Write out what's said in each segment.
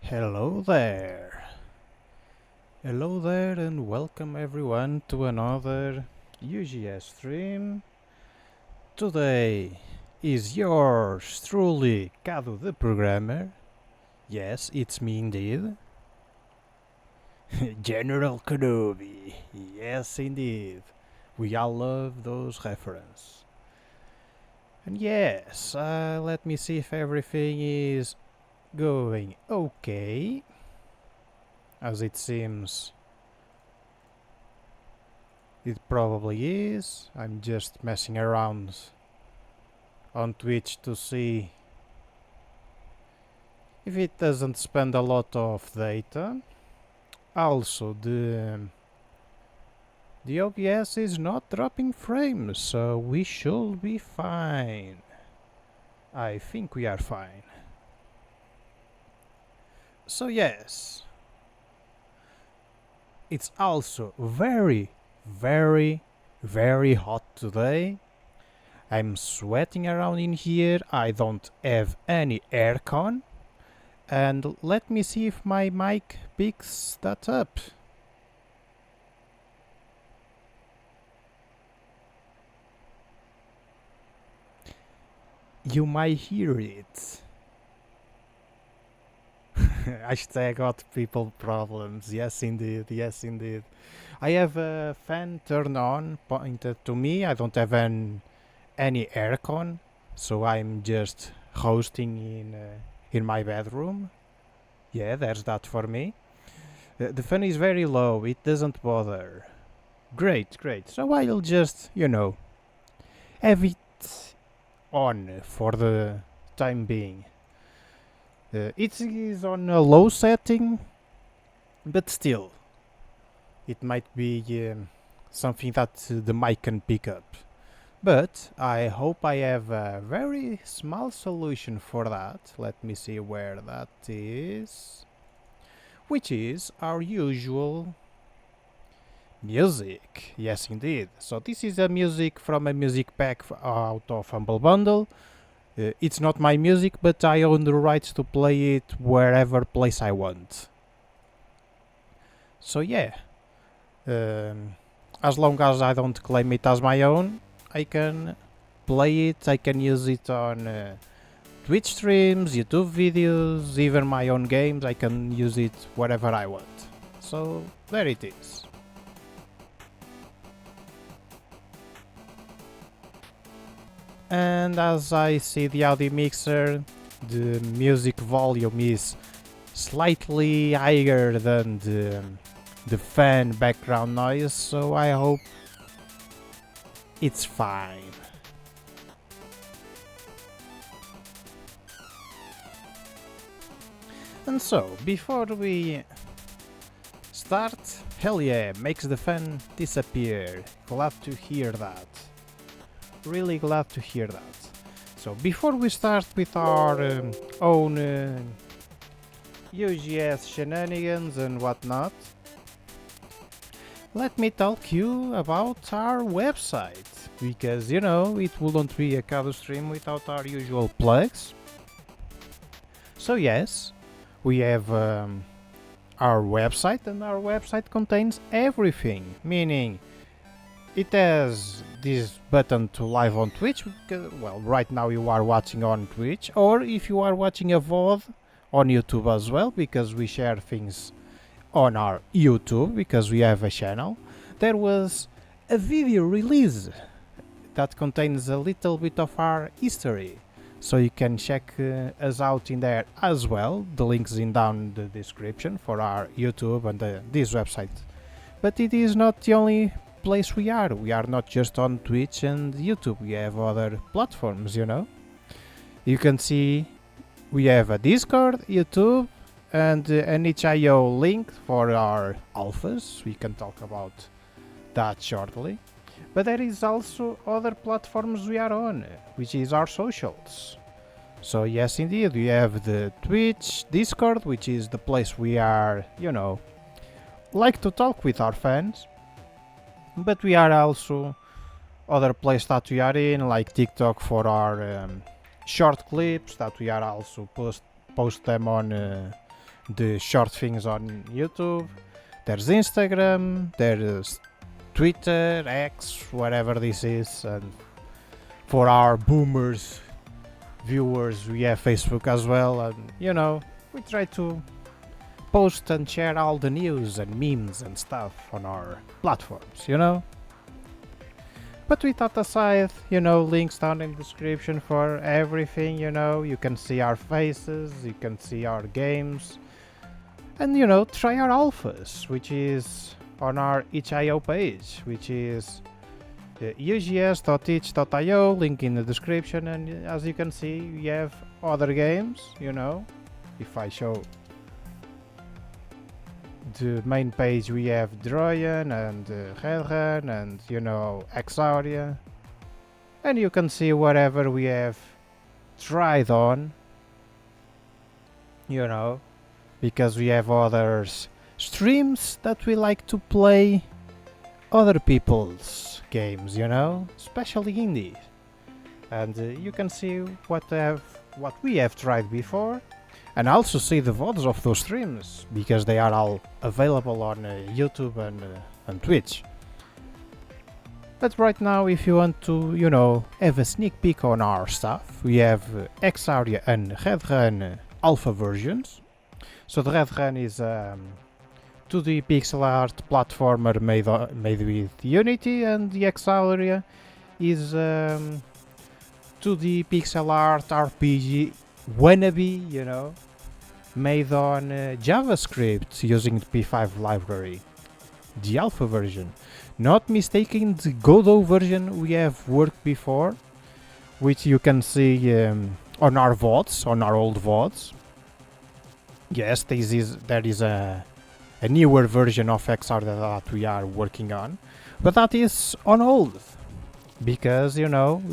Hello there. Hello there and welcome everyone to another UGS stream. Today is yours truly, Kaado the programmer. Yes, it's me indeed. General Kenobi. Yes, indeed. We all love those references. And yes, let me see if everything is going okay. As it seems it probably is. I'm just messing around on Twitch to see if it doesn't spend a lot of data. Also, the OBS is not dropping frames, so we should be fine. I think we are fine. So yes, it's also very hot today. I'm sweating around in here. I don't have any aircon. And let me see if my mic picks that up. You might hear it. Hashtag got people problems. Yes, indeed. Yes, indeed. I have a fan turned on, pointed to me. I don't have any aircon, so I'm just hosting in my bedroom. Yeah, there's that for me. The fan is very low. It doesn't bother. Great. So I'll just, have it on for the time being. It is on a low setting, but still, it might be something that the mic can pick up. But I hope I have a very small solution for that. Let me see where that is. Which is our usual music. Yes, indeed. So this is a music from a music pack out of Humble Bundle. It's not my music, but I own the rights to play it wherever place I want. So yeah, as long as I don't claim it as my own, I can play it, I can use it on Twitch streams, YouTube videos, even my own games, I can use it wherever I want. So there it is. And as I see the audio mixer, the music volume is slightly higher than the fan background noise, so I hope it's fine. And so, before we start, hell yeah, makes the fan disappear. Glad to hear that. Really glad to hear that. So before we start with our own UGS shenanigans and whatnot, let me talk you about our website, because it wouldn't be a Kaado stream without our usual plugs. So yes, we have our website, and our website contains everything, meaning it has this button to live on Twitch, because, well, right now you are watching on Twitch, or if you are watching a VOD on YouTube as well, because we share things on our YouTube, because we have a channel. There was a video release that contains a little bit of our history, so you can check us out in there as well. The link's in down the description for our YouTube and this website. But it is not the only place we are. We are not just on Twitch and YouTube. We have other platforms, You can see we have a Discord, YouTube, and an itch.io link for our alphas. We can talk about that shortly. But there is also other platforms we are on, which is our socials. So yes, indeed, we have the Twitch, Discord, which is the place we are, like to talk with our fans. But we are also other place that we are in, like TikTok for our short clips that we are also post them on the short things on YouTube. There's Instagram, there's Twitter, X, whatever this is, and for our boomers viewers we have Facebook as well, and we try to post and share all the news and memes and stuff on our platforms. But with that aside, links down in the description for everything, you can see our faces, you can see our games, and try our alphas, which is on our itch.io page, which is ugs.itch.io, link in the description. And as you can see, we have other games, if I show the main page, we have Droian and Redrun and Exauria, and you can see whatever we have tried on, because we have other streams that we like to play other people's games, especially indie, and you can see what we have tried before, and also see the VODs of those streams, because they are all available on YouTube and Twitch. But right now, if you want to, have a sneak peek on our stuff, we have Exauria and Redrun alpha versions. So the Redrun is 2D pixel art platformer made with Unity, and the Exauria is 2D pixel art RPG wannabe, made on JavaScript using the P5 library, the alpha version. Not mistaking the Godot version we have worked before, which you can see on our VODs, on our old VODs. Yes, there is a newer version of XR that we are working on, but that is on hold, because we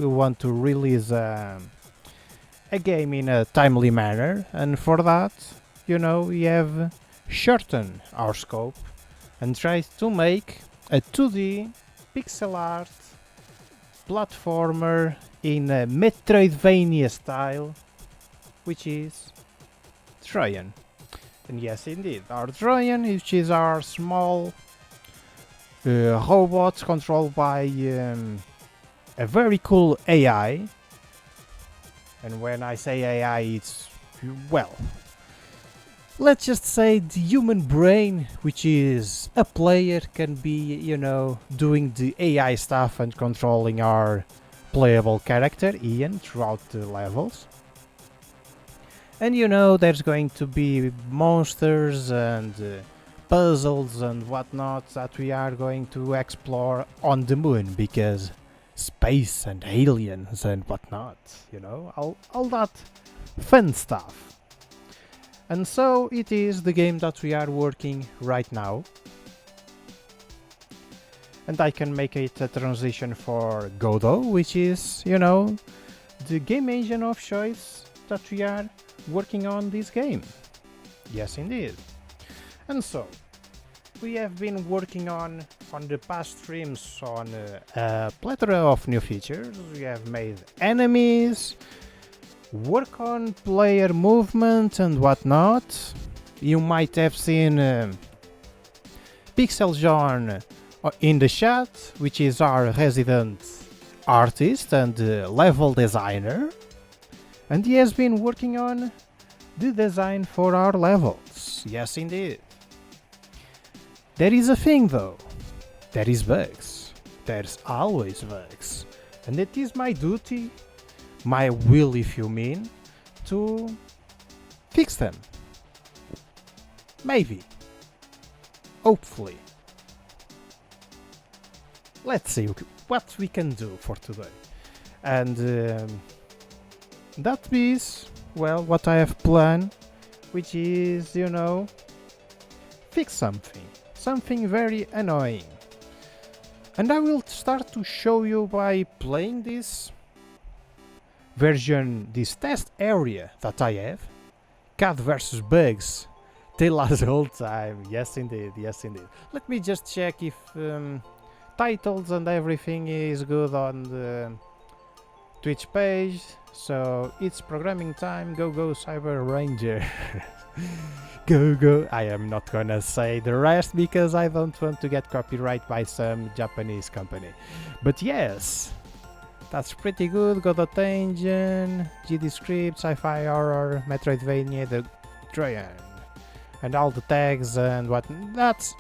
want to release a game in a timely manner, and for that we have shortened our scope and tried to make a 2D pixel art platformer in a Metroidvania style, which is Droian. And yes, indeed, our Droian, which is our small robot controlled by a very cool AI. And when I say AI, it's, well, let's just say the human brain, which is a player, can be, doing the AI stuff and controlling our playable character, Ian, throughout the levels. And there's going to be monsters and puzzles and whatnot that we are going to explore on the moon, because space and aliens and whatnot, all that fun stuff. And so it is the game that we are working right now. And I can make it a transition for Godot, which is, the game engine of choice that we are working on this game. Yes, indeed. And so we have been working on the past streams on a plethora of new features. We have made enemies, work on player movement and whatnot. You might have seen Pixel John in the chat, which is our resident artist and level designer, and he has been working on the design for our levels. Yes, indeed. There is a thing though. There is bugs. There's always bugs. And it is my duty, my will if you mean, to fix them. Maybe. Hopefully. Let's see what we can do for today. And that is, well, what I have planned, which is, fix something very annoying. And I will start to show you by playing this version, this test area that I have. Cat versus bugs. They last the whole time. Yes, indeed. Yes, indeed. Let me just check if titles and everything is good on the Twitch page. So it's programming time. Go go Cyber Ranger. Go go. I am not gonna say the rest because I don't want to get copyright by some Japanese company. But yes, that's pretty good. Godot engine, GD script, sci-fi horror, Metroidvania, the Droian, and all the tags and what. That's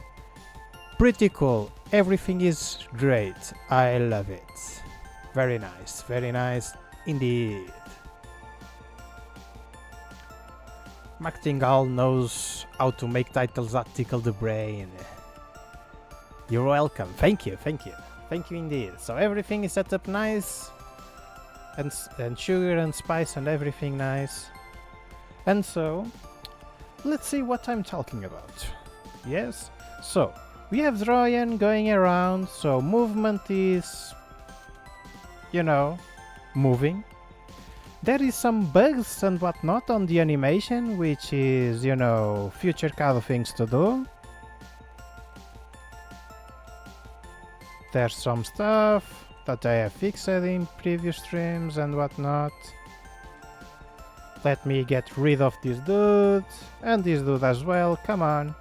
pretty cool. Everything is great. I love it. Very nice indeed. Marketing Hall knows how to make titles that tickle the brain. You're welcome. Thank you indeed. So everything is set up nice, and sugar and spice and everything nice. And so, let's see what I'm talking about. Yes? So, we have Droian going around, so movement is, you know, moving. There is some bugs and whatnot on the animation, which is, you know, future Kaado things to do. There's some stuff that I have fixed in previous streams and whatnot. Let me get rid of this dude, and this dude as well, come on.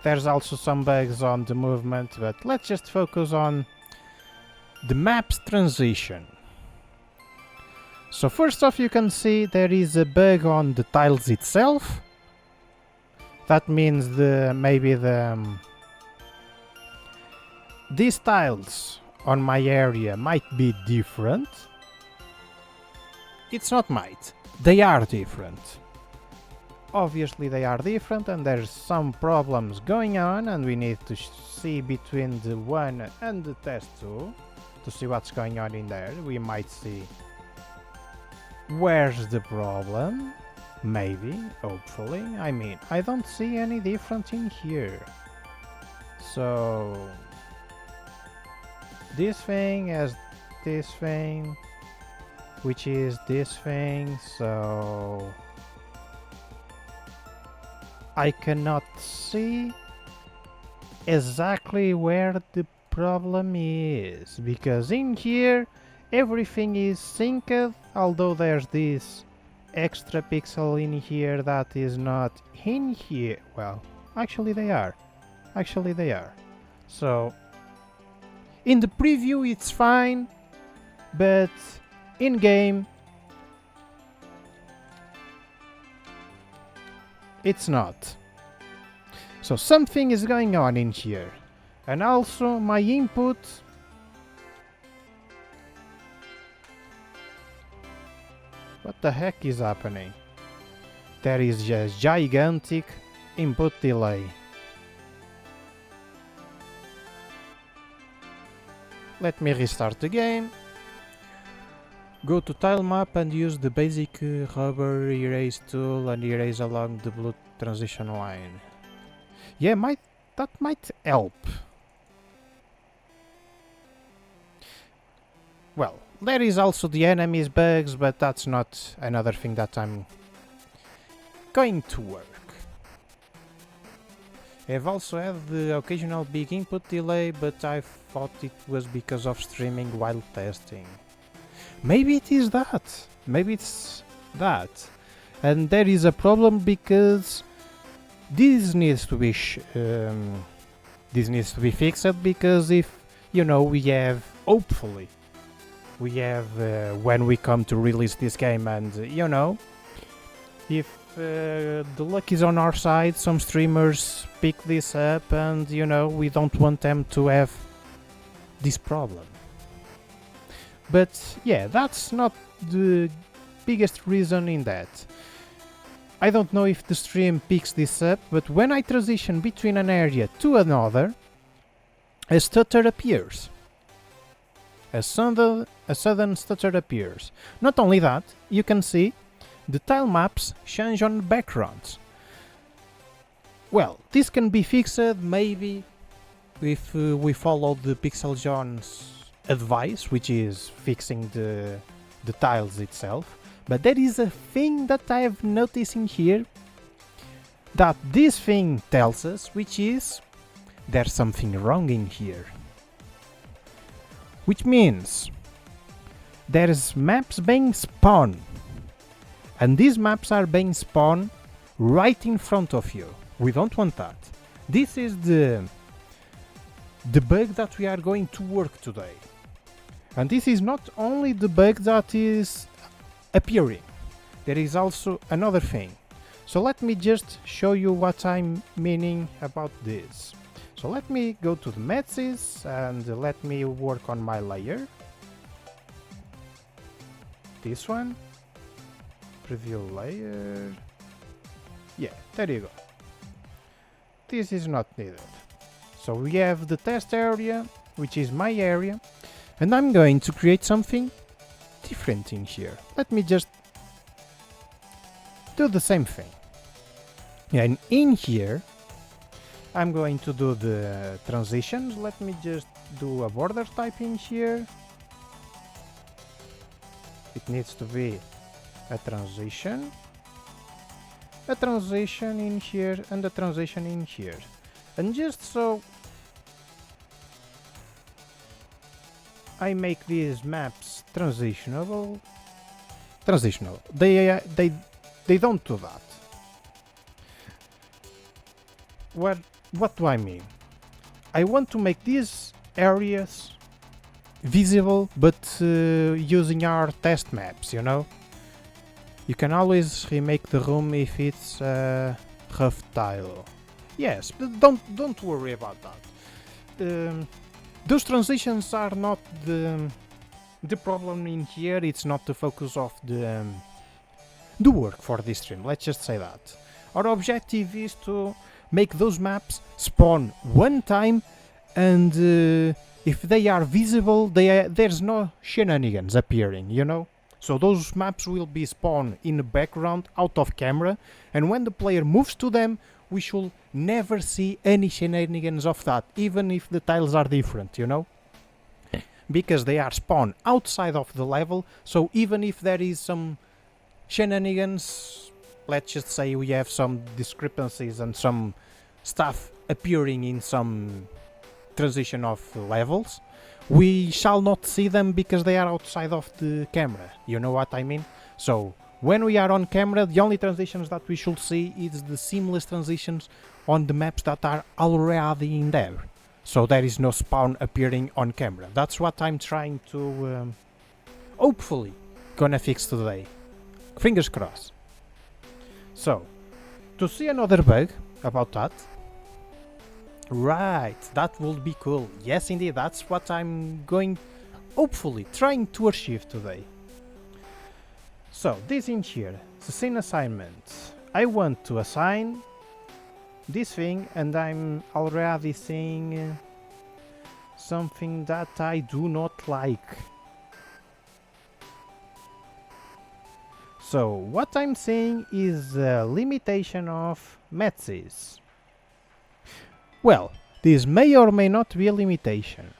There's also some bugs on the movement, but let's just focus on the map's transition. So first off, you can see there is a bug on the tiles itself. That means these tiles on my area might be different. It's not might, they are different. Obviously they are different and there's some problems going on, and we need to see between the 1 and the test 2 to see what's going on in there. We might see where's the problem, maybe, hopefully. I mean, I don't see any difference in here. So this thing has this thing, which is this thing, so I cannot see exactly where the problem is, because in here everything is synced, although there's this extra pixel in here that is not in here. Well, actually they are. So in the preview it's fine, but in game it's not. So something is going on in here. And also my input what the heck is happening? There is just gigantic input delay. Let me restart the game. Go to tile map and use the basic rubber erase tool and erase along the blue transition line. Yeah, that might help. Well, there is also the enemies bugs, but that's not another thing that I'm going to work. I've also had the occasional big input delay, but I thought it was because of streaming while testing. Maybe it is that. Maybe it's that. And there is a problem because this needs to be fixed, because if, you know, we have, hopefully, when we come to release this game, and, you know, if the luck is on our side, some streamers pick this up, and, you know, we don't want them to have this problem. But yeah, that's not the biggest reason in that. I don't know if the stream picks this up, but when I transition between an area to another, a stutter appears. A sudden stutter appears. Not only that, you can see the tile maps change on backgrounds. Well, this can be fixed maybe if we follow the Pixel John's advice, which is fixing the tiles itself. But there is a thing that I have noticed in here that this thing tells us, which is there's something wrong in here. Which means there's maps being spawned, and these maps are being spawned right in front of you. We don't want that. This is the bug that we are going to work today. And this is not only the bug that is appearing, there is also another thing. So let me just show you what I'm meaning about this. So let me go to the METSYS and let me work on my layer. This one. Preview layer. Yeah, there you go. This is not needed. So we have the test area, which is my area, and I'm going to create something different in here. Let me just do the same thing. And in here, I'm going to do the transitions. Let me just do a border type in here. It needs to be a transition in here, and a transition in here. And just so I make these maps transitional, they don't do that. What do I mean? I want to make these areas visible, but using our test maps, you know? You can always remake the room if it's rough tile. Yes, but don't worry about that. Those transitions are not the problem in here. It's not the focus of the work for this stream. Let's just say that. Our objective is to make those maps spawn one time, and if they are visible, there's no shenanigans appearing, you know? So those maps will be spawned in the background, out of camera, and when the player moves to them, we should never see any shenanigans of that, even if the tiles are different, you know? Because they are spawned outside of the level, so even if there is some shenanigans, let's just say we have some discrepancies and some stuff appearing in some transition of levels, we shall not see them because they are outside of the camera, you know what I mean? So when we are on camera, the only transitions that we should see is the seamless transitions on the maps that are already in there. So there is no spawn appearing on camera. That's what I'm trying to hopefully gonna fix today. Fingers crossed. So, to see another bug about that, right, that would be cool. Yes, indeed, that's what I'm going, hopefully, trying to achieve today. So, this in here, the scene assignment. I want to assign this thing, and I'm already seeing something that I do not like. So, what I'm saying is a limitation of METSYS. Well, this may or may not be a limitation.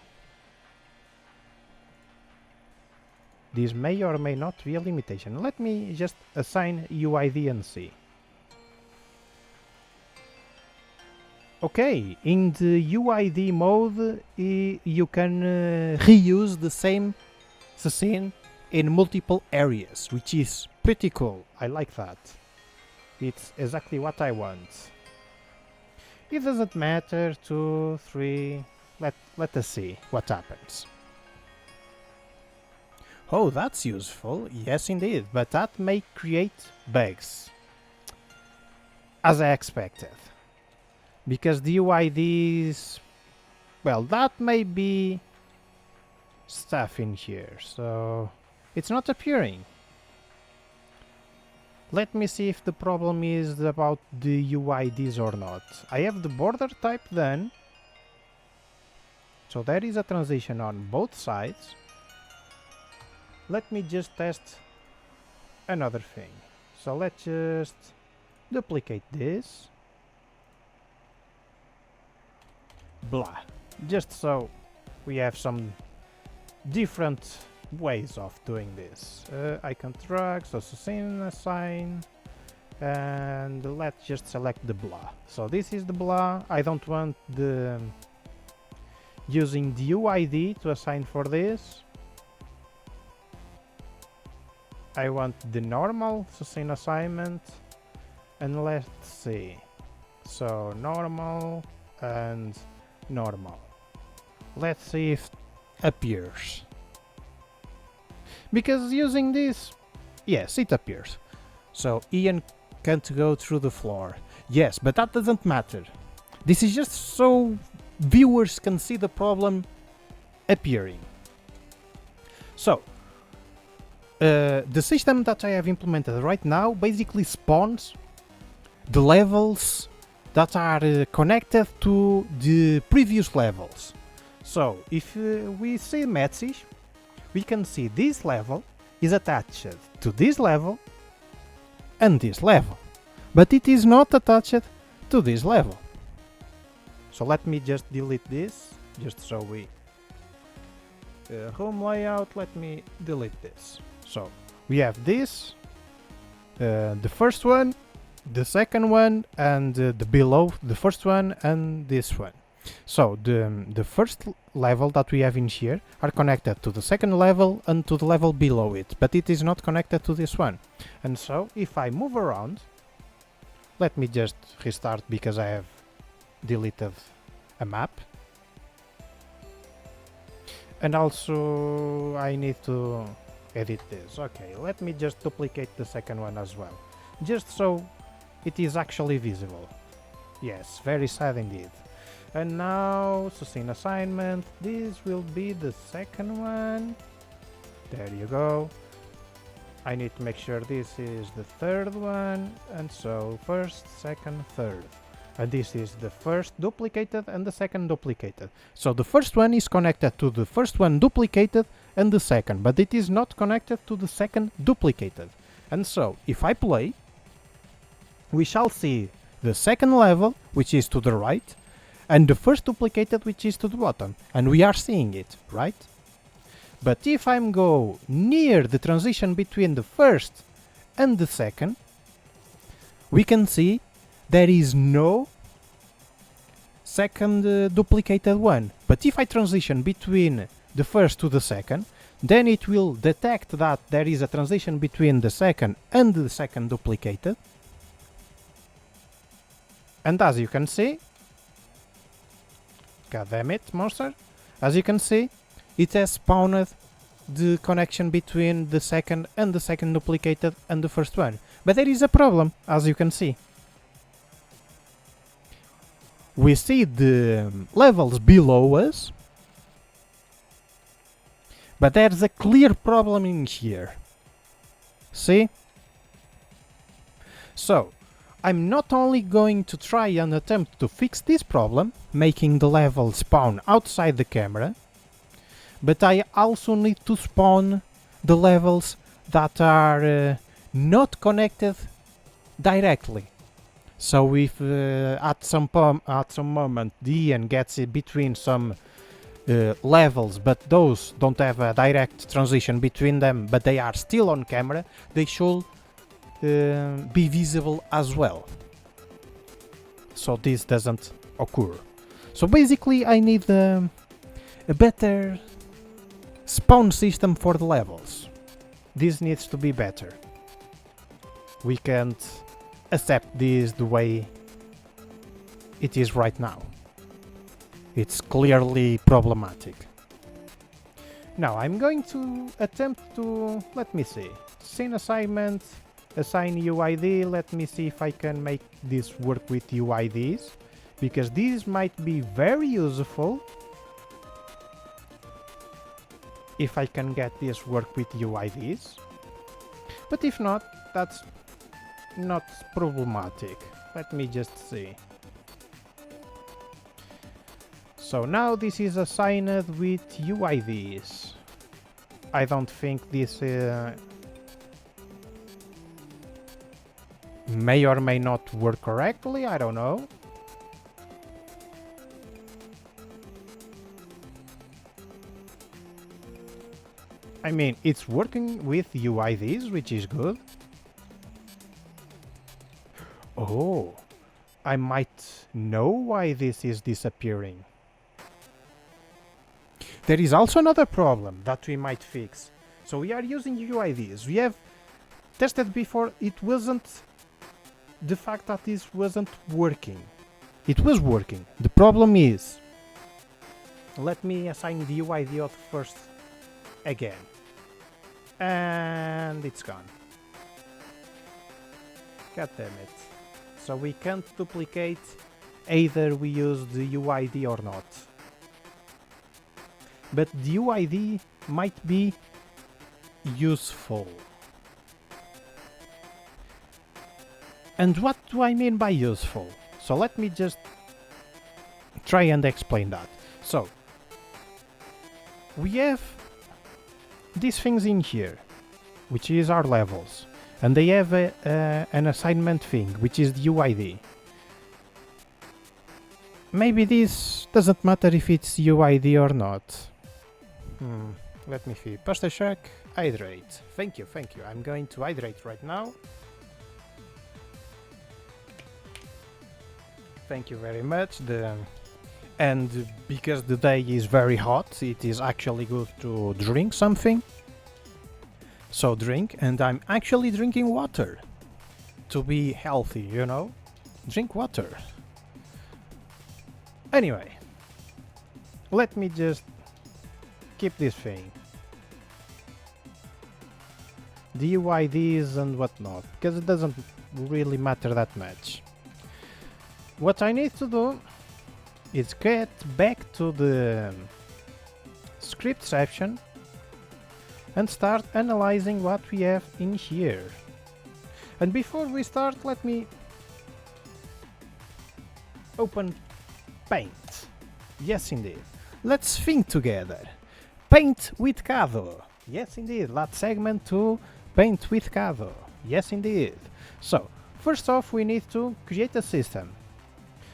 This may or may not be a limitation. Let me just assign UID and see. Okay, in the UID mode, you can reuse the same scene in multiple areas, which is pretty cool. I like that. It's exactly what I want. It doesn't matter, 2, 3, let us see what happens. Oh, that's useful, yes indeed, but that may create bugs. As I expected. Because the UIDs, well, that may be stuff in here, so it's not appearing. Let me see if the problem is about the UIDs or not. I have the border type done, so there is a transition on both sides. Let me just test another thing. So let's just duplicate this. Blah. Just so we have some different ways of doing this. I can drag, so scene assign, and let's just select the blah. So this is the blah. I don't want the using the UID to assign for this. I want the normal sustain assignment, and let's see. So normal and normal. Let's see if it appears. Because using this, yes, it appears. So Ian can't go through the floor. Yes, but that doesn't matter. This is just so viewers can see the problem appearing. So, the system that I have implemented right now basically spawns the levels that are connected to the previous levels. So, if we see METSYS, we can see this level is attached to this level and this level, but it is not attached to this level. So let me just delete this, just so we home layout, let me delete this. So we have this, the first one, the second one, and the below the first one and this one. So the first level that we have in here are connected to the second level and to the level below it, but it is not connected to this one. And so if I move around, let me just restart because I have deleted a map. And also I need to edit this. Okay, let me just duplicate the second one as well, just so it is actually visible. Yes, very sad indeed. And now sustain assignment, this will be the second one. There you go. I need to make sure this is the third one, and so first, second, third. And this is the first duplicated and the second duplicated. So the first one is connected to the first one duplicated and the second, but it is not connected to the second duplicated. And so if I play, we shall see the second level, which is to the right, and the first duplicated, which is to the bottom, and we are seeing it, right? But if I'm go near the transition between the first and the second, we can see there is no second duplicated one. But if I transition between the first to the second, then it will detect that there is a transition between the second and the second duplicated. And as you can see, god damn it, monster, as you can see, it has spawned the connection between the second and the second duplicated and the first one. But there is a problem, as you can see. We see the levels below us, but there's a clear problem in here. See? So, I'm not only going to try and attempt to fix this problem, making the level spawn outside the camera, but I also need to spawn the levels that are not connected directly. So if at some moment Ian gets it between some levels, but those don't have a direct transition between them, but they are still on camera, they should be visible as well. So this doesn't occur. So basically I need a better spawn system for the levels. This needs to be better. We can't accept this the way it is right now. It's clearly problematic. Now I'm going to attempt to, let me see, scene assignment, assign UID. Let me see if I can make this work with UIDs, because this might be very useful if I can get this work with UIDs. But if not, that's not problematic. Let me just see. So now this is assigned with UIDs. I don't think this may or may not work correctly, I don't know. I mean, it's working with UIDs, which is good. Oh, I might know why this is disappearing. There is also another problem that we might fix. So we are using UIDs. We have tested before, it wasn't the fact that this wasn't working. It was working. The problem is, let me assign the UID auth first again. And it's gone. God damn it. So we can't duplicate either we use the UID or not. But the UID might be useful. And what do I mean by useful? So let me just try and explain that. So we have these things in here, which is our levels, and they have an assignment thing, which is the UID. Maybe this doesn't matter if it's UID or not. Let me see. Pasta check, hydrate. Thank you, thank you. I'm going to hydrate right now. Thank you very much. And because the day is very hot, it is actually good to drink something. So drink, and I'm actually drinking water. To be healthy, you know? Drink water. Anyway, let me just keep this thing. The UIDs and whatnot, because it doesn't really matter that much. What I need to do is get back to the script section and start analyzing what we have in here. And before we start, let me open Paint. Yes, indeed. Let's think together. Paint with Kaado. Yes, indeed. Let's segment to Paint with Kaado. Yes, indeed. So, first off, we need to create a system.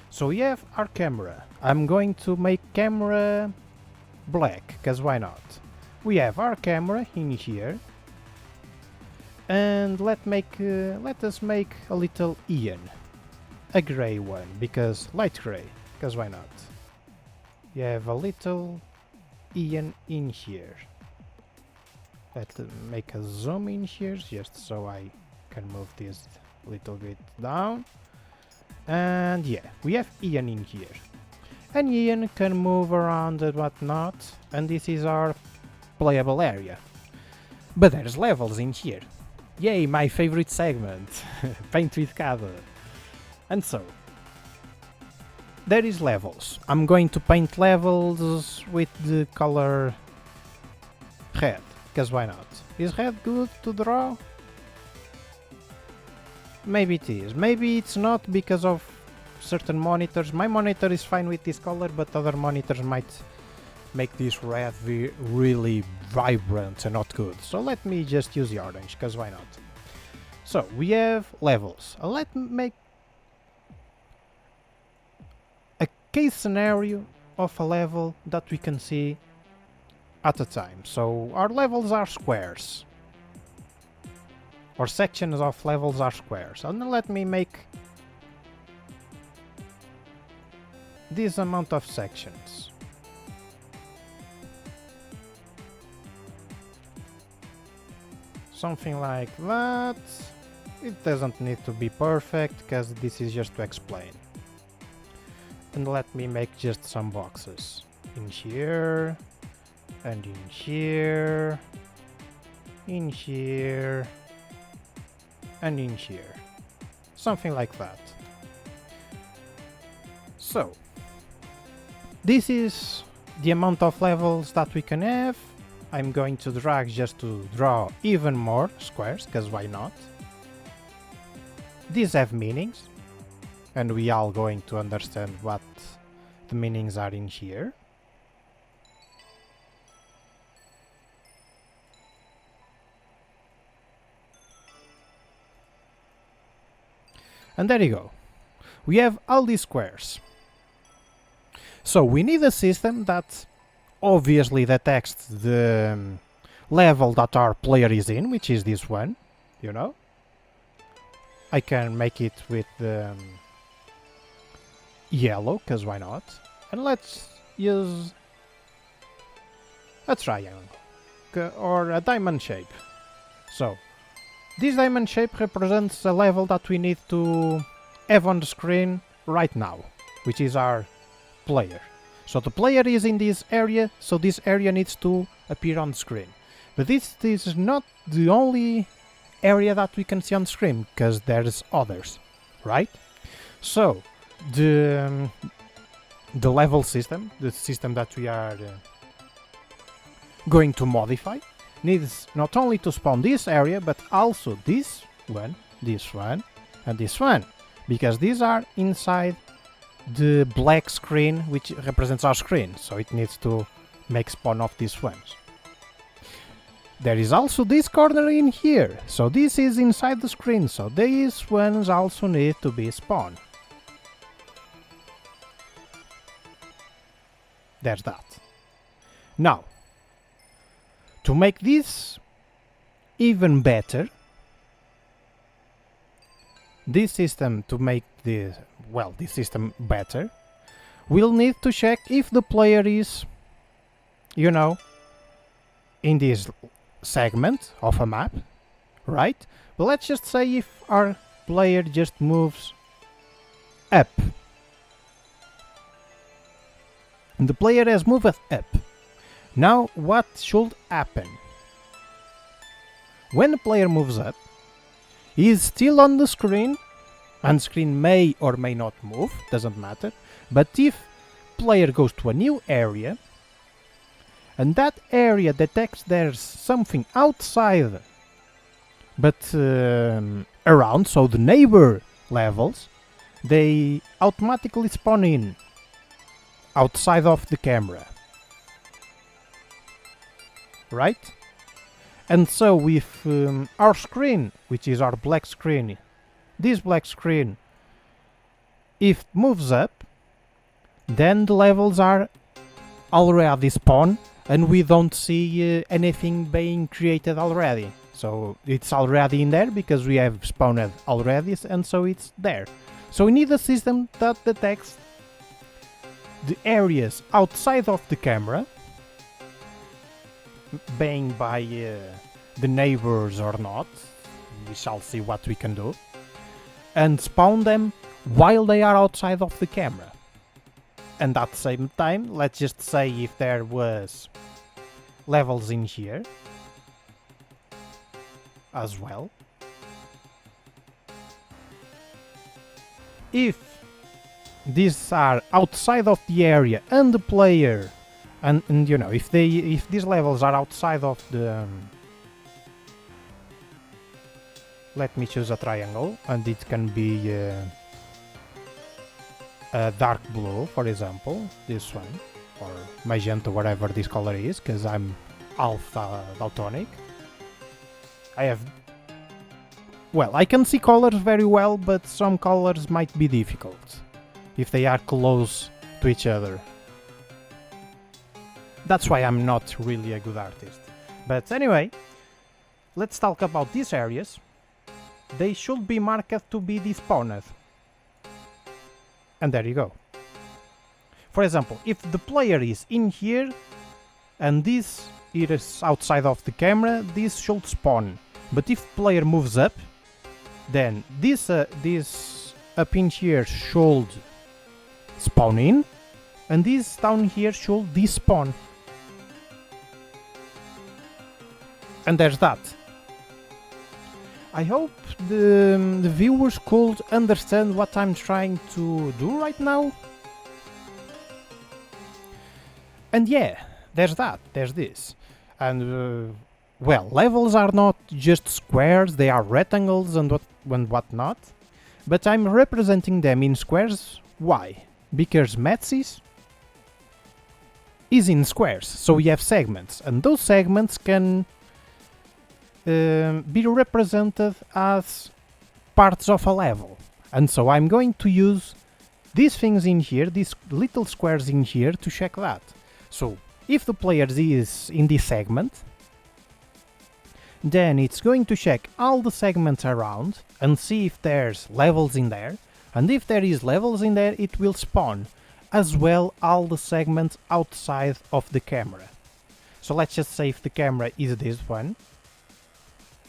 So we have our camera. I'm going to make camera black, because why not? We have our camera in here. And let us make a little Ian. A grey one, because light grey. Because why not? You have a little Ian in here. Let's make a zoom in here, just so I can move this a little bit down. And yeah, we have Ian in here. And Ian can move around and whatnot, and this is our playable area. But there's levels in here. Yay, my favorite segment! Paint with Kaado. And so, there is levels. I'm going to paint levels with the color red, because why not? Is red good to draw? Maybe it is. Maybe it's not because of certain monitors. My monitor is fine with this color, but other monitors might make this red really vibrant and not good. So let me just use the orange, because why not? So we have levels. Let me make a case scenario of a level that we can see at a time. So our levels are squares. Or sections of levels are squares. And let me make this amount of sections. Something like that. It doesn't need to be perfect, because this is just to explain. And let me make just some boxes. In here, and in here, in here, and in here. Something like that. So, this is the amount of levels that we can have. I'm going to drag just to draw even more squares, because why not? These have meanings, and we are going to understand what the meanings are in here. And there you go. We have all these squares. So we need a system that obviously detects the level that our player is in, which is this one, you know. I can make it with yellow, because why not? And let's use a triangle or a diamond shape. So This diamond shape represents a level that we need to have on the screen right now, which is our player. So the player is in this area, so this area needs to appear on the screen. But this is not the only area that we can see on the screen, because there's others, right? So the level system, the system that we are going to modify, needs not only to spawn this area, but also this one, and this one, because these are inside the black screen which represents our screen, so it needs to make spawn of these ones. There is also this corner in here, so this is inside the screen, so these ones also need to be spawned. There's that. Now, to make this even better, this system better, we'll need to check if the player is, you know, in this segment of a map, right? But let's just say if our player just moves up. The player has moved up. Now what should happen? When the player moves up, he is still on the screen, and the screen may or may not move, doesn't matter. But if player goes to a new area, and that area detects there's something outside but around, so the neighbor levels, they automatically spawn in outside of the camera, right? And so if our screen, which is our black screen, this black screen, if it moves up, then the levels are already spawned and we don't see anything being created already. So it's already in there because we have spawned already, and so it's there. So we need a system that detects the areas outside of the camera, being by the neighbors or not, we shall see what we can do, and spawn them while they are outside of the camera. And at the same time, let's just say if there was levels in here as well, if these are outside of the area and the player, and you know, if these levels are outside of the let me choose a triangle, and it can be a dark blue, for example, this one, or magenta, whatever this color is, because I'm alpha daltonic. I can see colors very well, but some colors might be difficult if they are close to each other. That's why I'm not really a good artist. But anyway, let's talk about these areas. They should be marked to be despawned. And there you go. For example, if the player is in here and this is outside of the camera, this should spawn. But if player moves up, then this up in here should spawn in, and this down here should despawn. And there's that. I hope the viewers could understand what I'm trying to do right now. And yeah, there's that, there's this. And levels are not just squares, they are rectangles and whatnot. But I'm representing them in squares. Why? Because METSYS is in squares, so we have segments, and those segments can be represented as parts of a level. And so I'm going to use these things in here, these little squares in here, to check that. So if the player is in this segment, then it's going to check all the segments around and see if there's levels in there, and if there is levels in there, it will spawn as well all the segments outside of the camera. So let's just say if the camera is this one,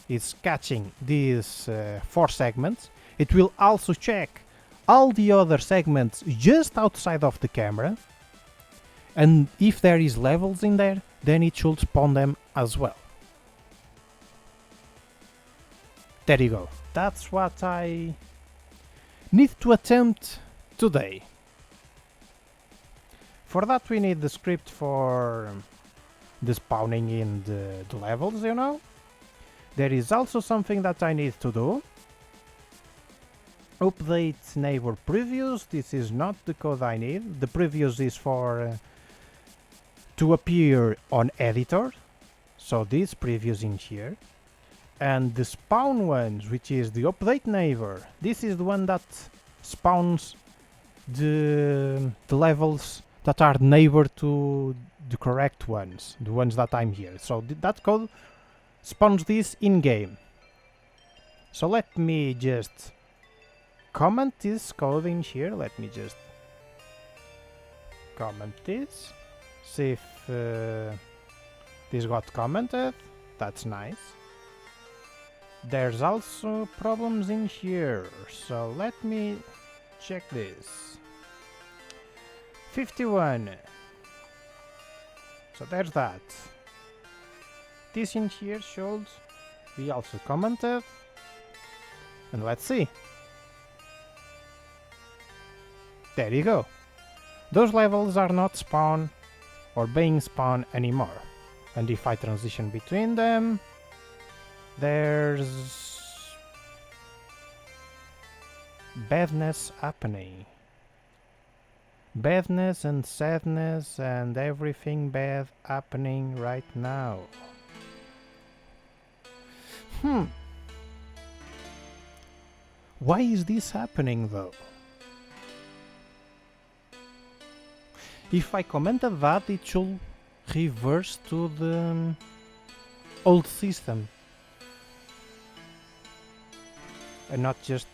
is catching these 4 segments. It will also check all the other segments just outside of the camera, and if there is levels in there, then it should spawn them as well. There you go. That's what I need to attempt today. For that we need the script for the spawning in the levels, you know. There is also something that I need to do. Update neighbor previews. This is not the code I need. The previews is for to appear on editor. So this previews in here. And the spawn ones, which is the update neighbor. This is the one that spawns the levels that are neighbor to the correct ones, the ones that I'm here. So that code spawns this in-game. So let me just comment this code in here. Let me just comment this. See if this got commented. That's nice. There's also problems in here. So let me check this. 51. So there's that. This in here should be also commented. And let's see. There you go. Those levels are not spawned or being spawned anymore. And if I transition between them, there's badness happening. Badness and sadness and everything bad happening right now. Why is this happening though? If I commented that, it should reverse to the old system and not just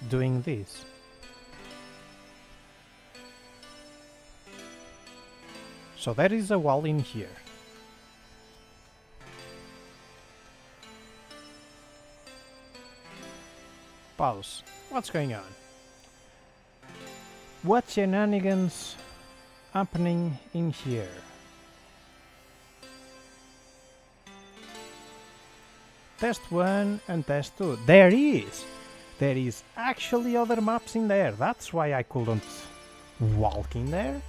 doing this. So there is a wall in here. Pause. What's going on? What shenanigans happening in here? Test 1 and test 2. There is actually other maps in there. That's why I couldn't walk in there.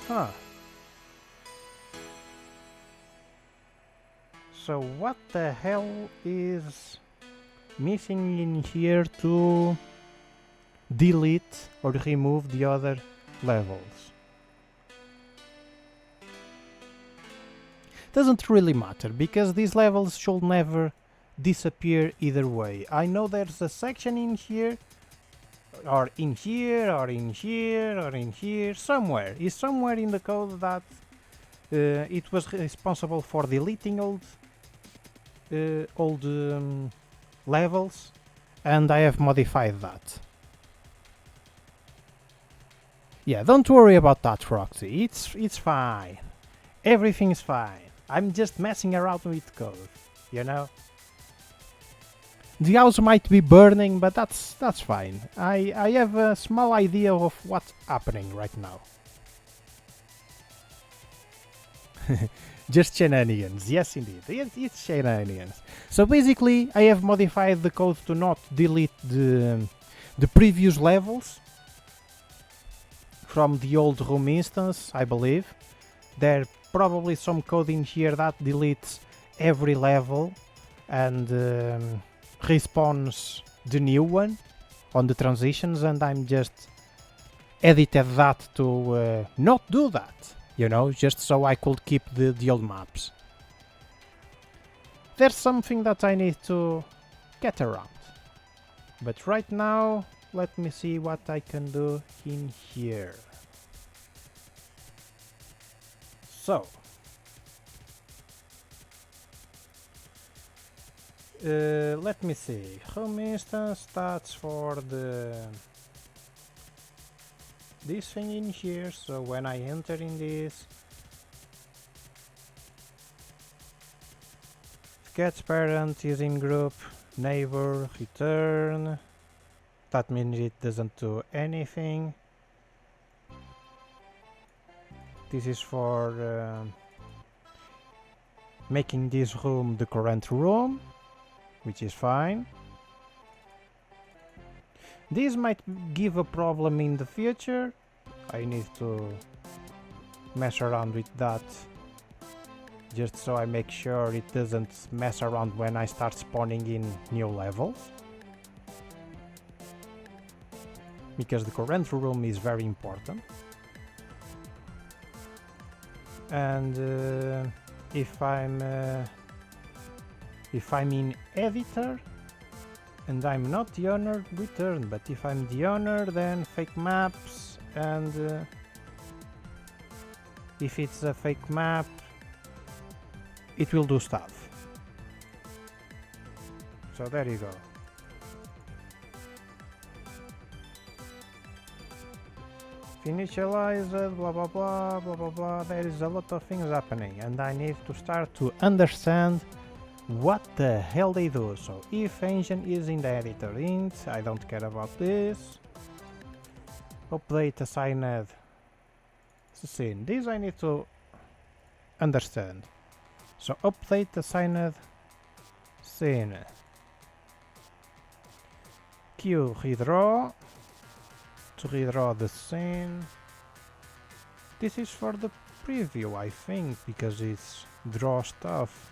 Huh. So what the hell is missing in here to delete or remove the other levels? Doesn't really matter, because these levels should never disappear either way. I know there's a section in here, or in here, or in here, or in here, somewhere. It's somewhere in the code that it was responsible for deleting old levels, and I have modified that. Yeah, don't worry about that, Roxy. It's fine. Everything's fine. I'm just messing around with code, you know? The house might be burning, but that's fine. I have a small idea of what's happening right now. Just shenanigans, yes indeed, it's shenanigans. So basically I have modified the code to not delete the previous levels from the old room instance, I believe. There probably some code in here that deletes every level and respawns the new one on the transitions, and I'm just edited that to not do that, you know, just so I could keep the old maps. There's something that I need to get around, but right now let me see what I can do in here. So let me see. Home instance, that's for this thing in here. So when I enter in this, Get parent is in group, neighbor, return. That means it doesn't do anything. This is for making this room the current room, which is fine. This might give a problem in the future. I need to mess around with that, just so I make sure it doesn't mess around when I start spawning in new levels. Because the current room is very important. And if I'm in editor and I'm not the owner, return. But if I'm the owner, then fake maps, and if it's a fake map, it will do stuff. So there you go. Initialized, blah blah blah blah blah blah. There is a lot of things happening, and I need to start to understand what the hell they do. So if engine is in the editor int, I don't care about this. Update assigned scene. This I need to understand. So update assigned scene. Q redraw. To redraw the scene. This is for the preview, I think, because it's draw stuff.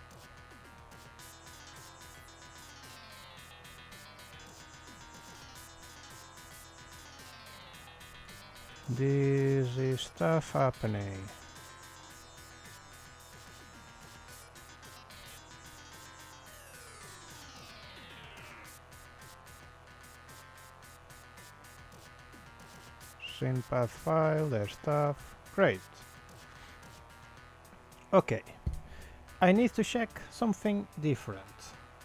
This is stuff happening. Scene path file, there's stuff. Great. Okay. I need to check something different.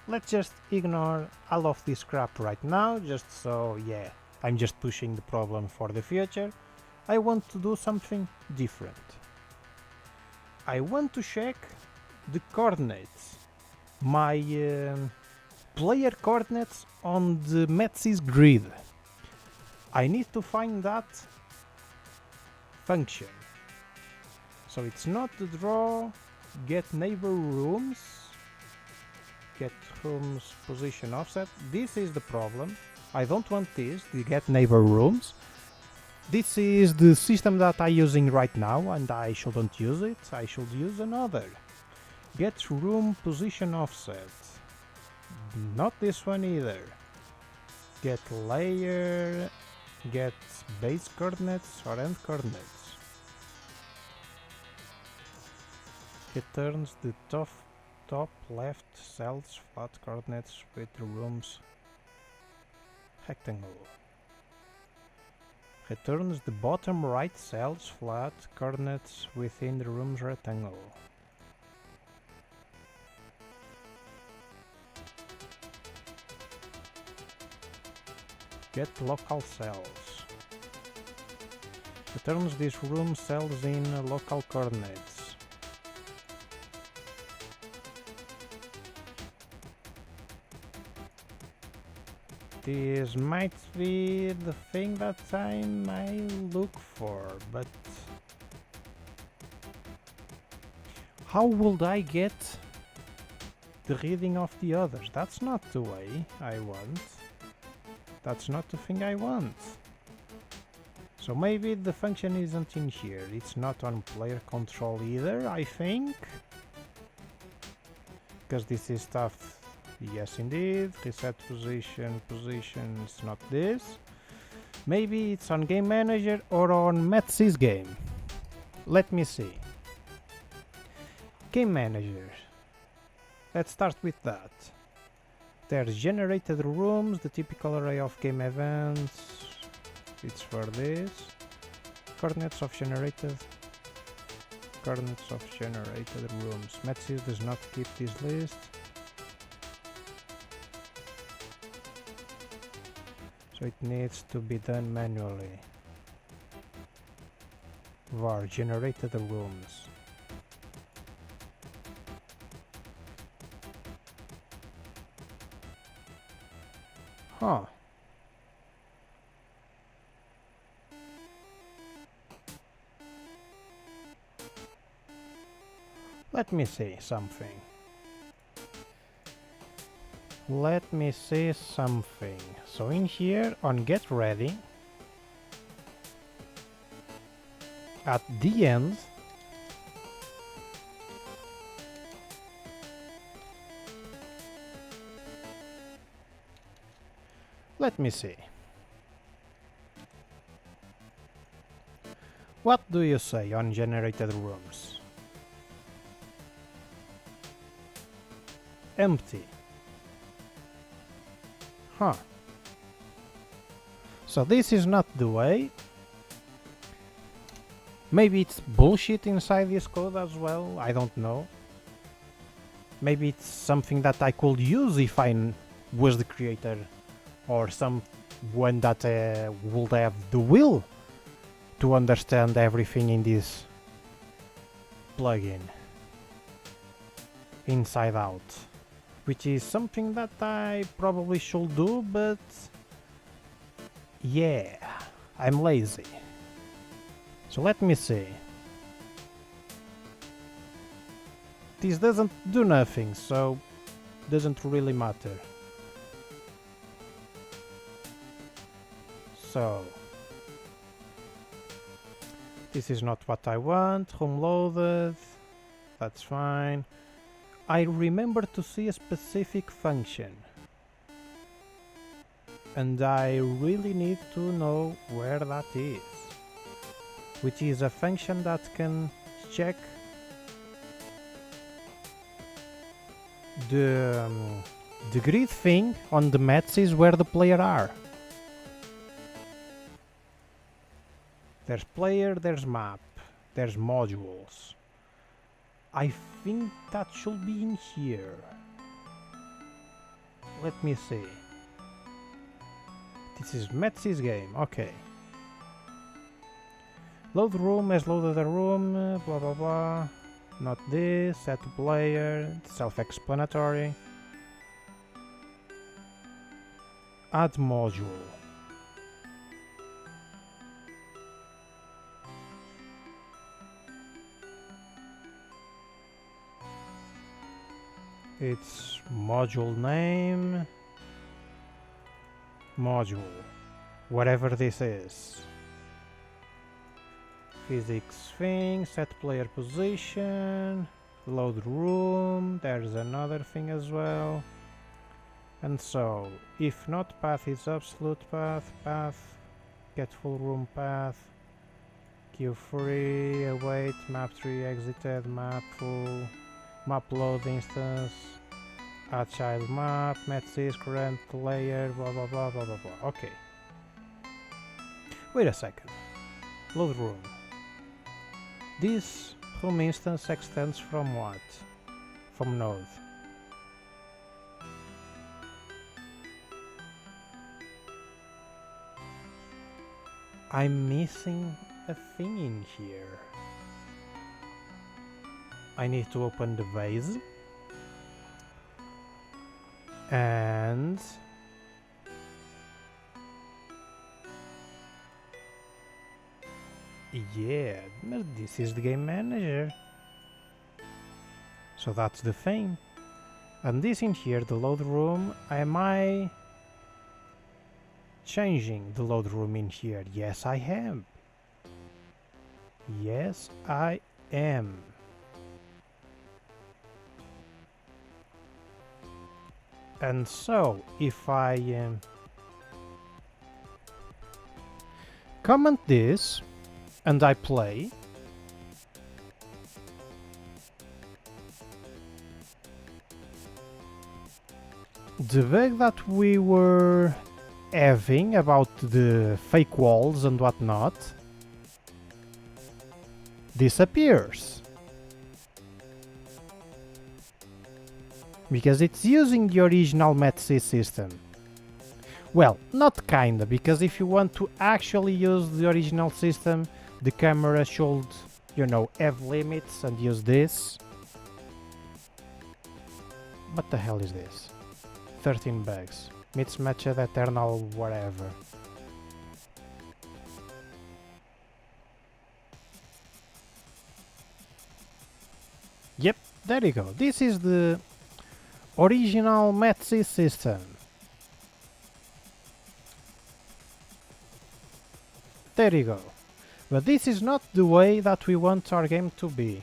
Let's just ignore all of this crap right now, just so, yeah, I'm just pushing the problem for the future. I want to do something different. I want to check the coordinates. My player coordinates on the METSYS grid. I need to find that function. So it's not the draw get neighbor rooms, get rooms position offset. This is the problem. I don't want this, the get neighbor rooms. This is the system that I'm using right now, and I shouldn't use it. I should use another. Get room position offset. Not this one either. Get layer. Get base coordinates or end coordinates. Returns the top left cells flat coordinates with the room's rectangle. Returns the bottom right cells flat coordinates within the room's rectangle. Get local cells. Returns this room cells in local coordinates. This might be the thing that I might look for, but how would I get the reading of the others? That's not the way I want. That's not the thing I want. So maybe the function isn't in here. It's not on player control either, I think. Because this is stuff. Yes, indeed. Reset position. Position is not this. Maybe it's on Game Manager or on METSYS game. Let me see. Game Manager. Let's start with that. There's generated rooms, the typical array of game events. It's for this. Coordinates of generated rooms. METSYS does not keep this list. So it needs to be done manually. var generated rooms. Huh. Let me see something. Let me see something. So in here on get ready, at the end, let me see. What do you say on generated rooms? Empty. Huh. So this is not the way. Maybe it's bullshit inside this code as well, I don't know. Maybe it's something that I could use if I was the creator, or someone that would have the will to understand everything in this plugin inside out, which is something that I probably should do, but yeah, I'm lazy. So let me see. This doesn't do nothing, so doesn't really matter. So this is not what I want. Home loaded. That's fine. I remember to see a specific function, and I really need to know where that is, which is a function that can check the grid thing on the METSYS where the player are. There's player, there's map, there's modules. I think that should be in here. Let me see. This is METSYS game, okay. Load room has loaded a room, blah blah blah. Not this, set to player, self-explanatory. Add module. It's module name, module, whatever this is. Physics thing, set player position, load room, there's another thing as well. And so, if not path is absolute path, path, get full room path, queue free, await, map tree exited, map full, map load instance, add child map, METSYS, current layer, blah blah blah blah blah blah. Okay. Wait a second. Load room. This home instance extends from what? From node. I'm missing a thing in here. I need to open the base and yeah, this is the game manager, so that's the thing. And this in here, the load room, am I changing the load room in here? Yes I am. Yes I am. And so, if I comment this and I play, the bug that we were having about the fake walls and whatnot disappears. Because it's using the original METSYS system. Well, not kinda, because if you want to actually use the original system, the camera should, you know, have limits and use this. What the hell is this? 13 bugs. Mismatched eternal whatever. Yep, there you go. This is the original METSYS system. There you go. But this is not the way that we want our game to be.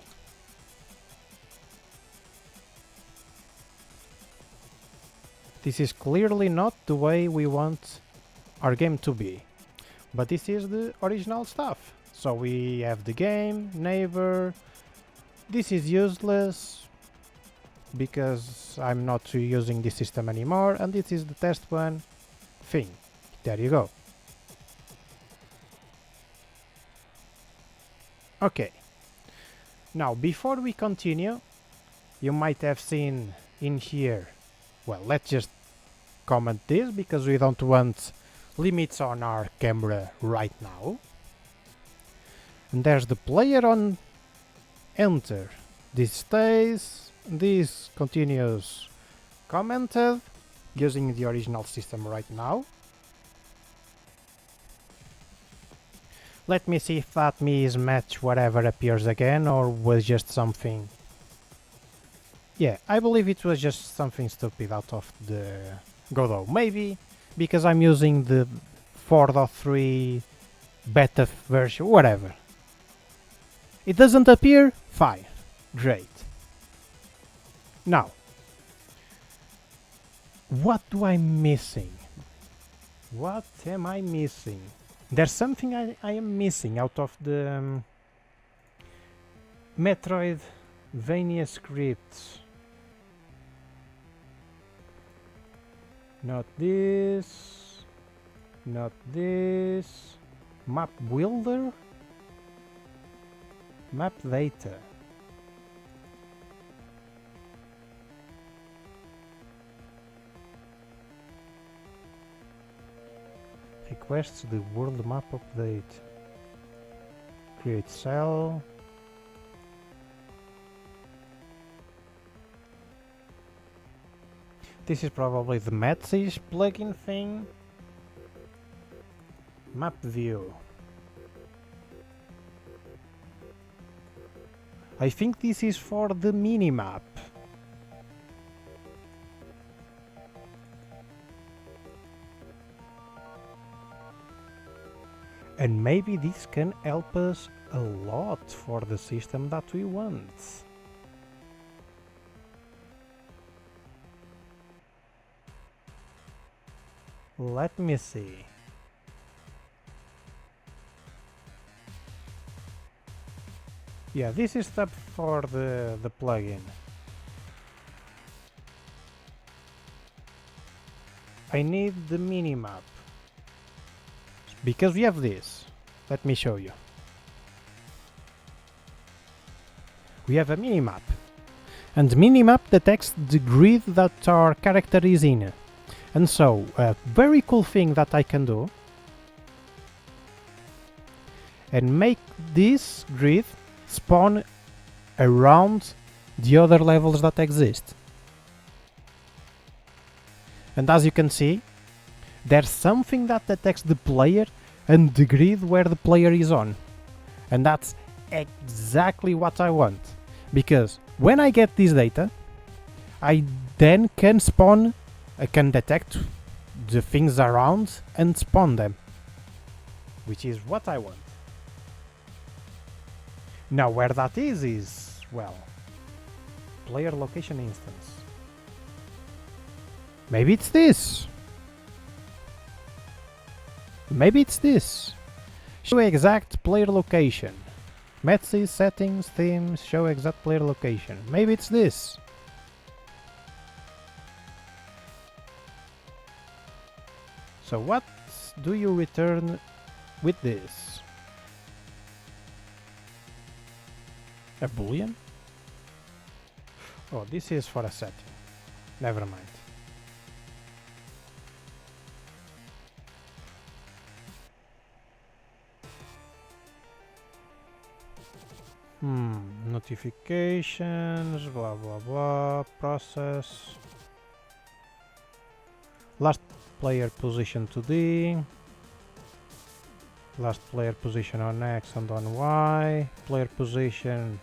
This is clearly not the way we want our game to be. But this is the original stuff. So we have the game, neighbor. This is useless because I'm not using this system anymore, and this is the test one thing. There you go. Okay. Now, before we continue, you might have seen in here, well, let's just comment this because we don't want limits on our camera right now. And there's the player on enter. This stays, this continues commented using the original system right now. Let me see if that mismatch whatever appears again or was just something. Yeah, I believe it was just something stupid out of the Godot. Maybe because I'm using the 4.3 beta version, whatever. It doesn't appear? Fine. Great. Now, what do I missing? What am I missing? There's something I am missing out of the Metroidvania scripts. Not this. Not this. Map builder. Map data. Requests the world map update. Create cell. This is probably the METSYS plugin thing. Map view. I think this is for the minimap. And maybe this can help us a lot for the system that we want. Let me see. Yeah, this is stuff for the plugin. I need the minimap. Because we have this. Let me show you. We have a minimap. And the minimap detects the grid that our character is in. And so, a very cool thing that I can do and make this grid spawn around the other levels that exist. And as you can see, there's something that detects the player and the grid where the player is on. And that's exactly what I want. Because when I get this data, I then can spawn, I can detect the things around and spawn them. Which is what I want. Now where that is, well, player location instance. Maybe it's this. Maybe it's this. Show exact player location. METSYS settings, themes, show exact player location. Maybe it's this. So what do you return with this? A boolean? Oh, this is for a setting. Never mind. Notifications, blah blah blah, process. player position 2D, last player position on X and on Y, player position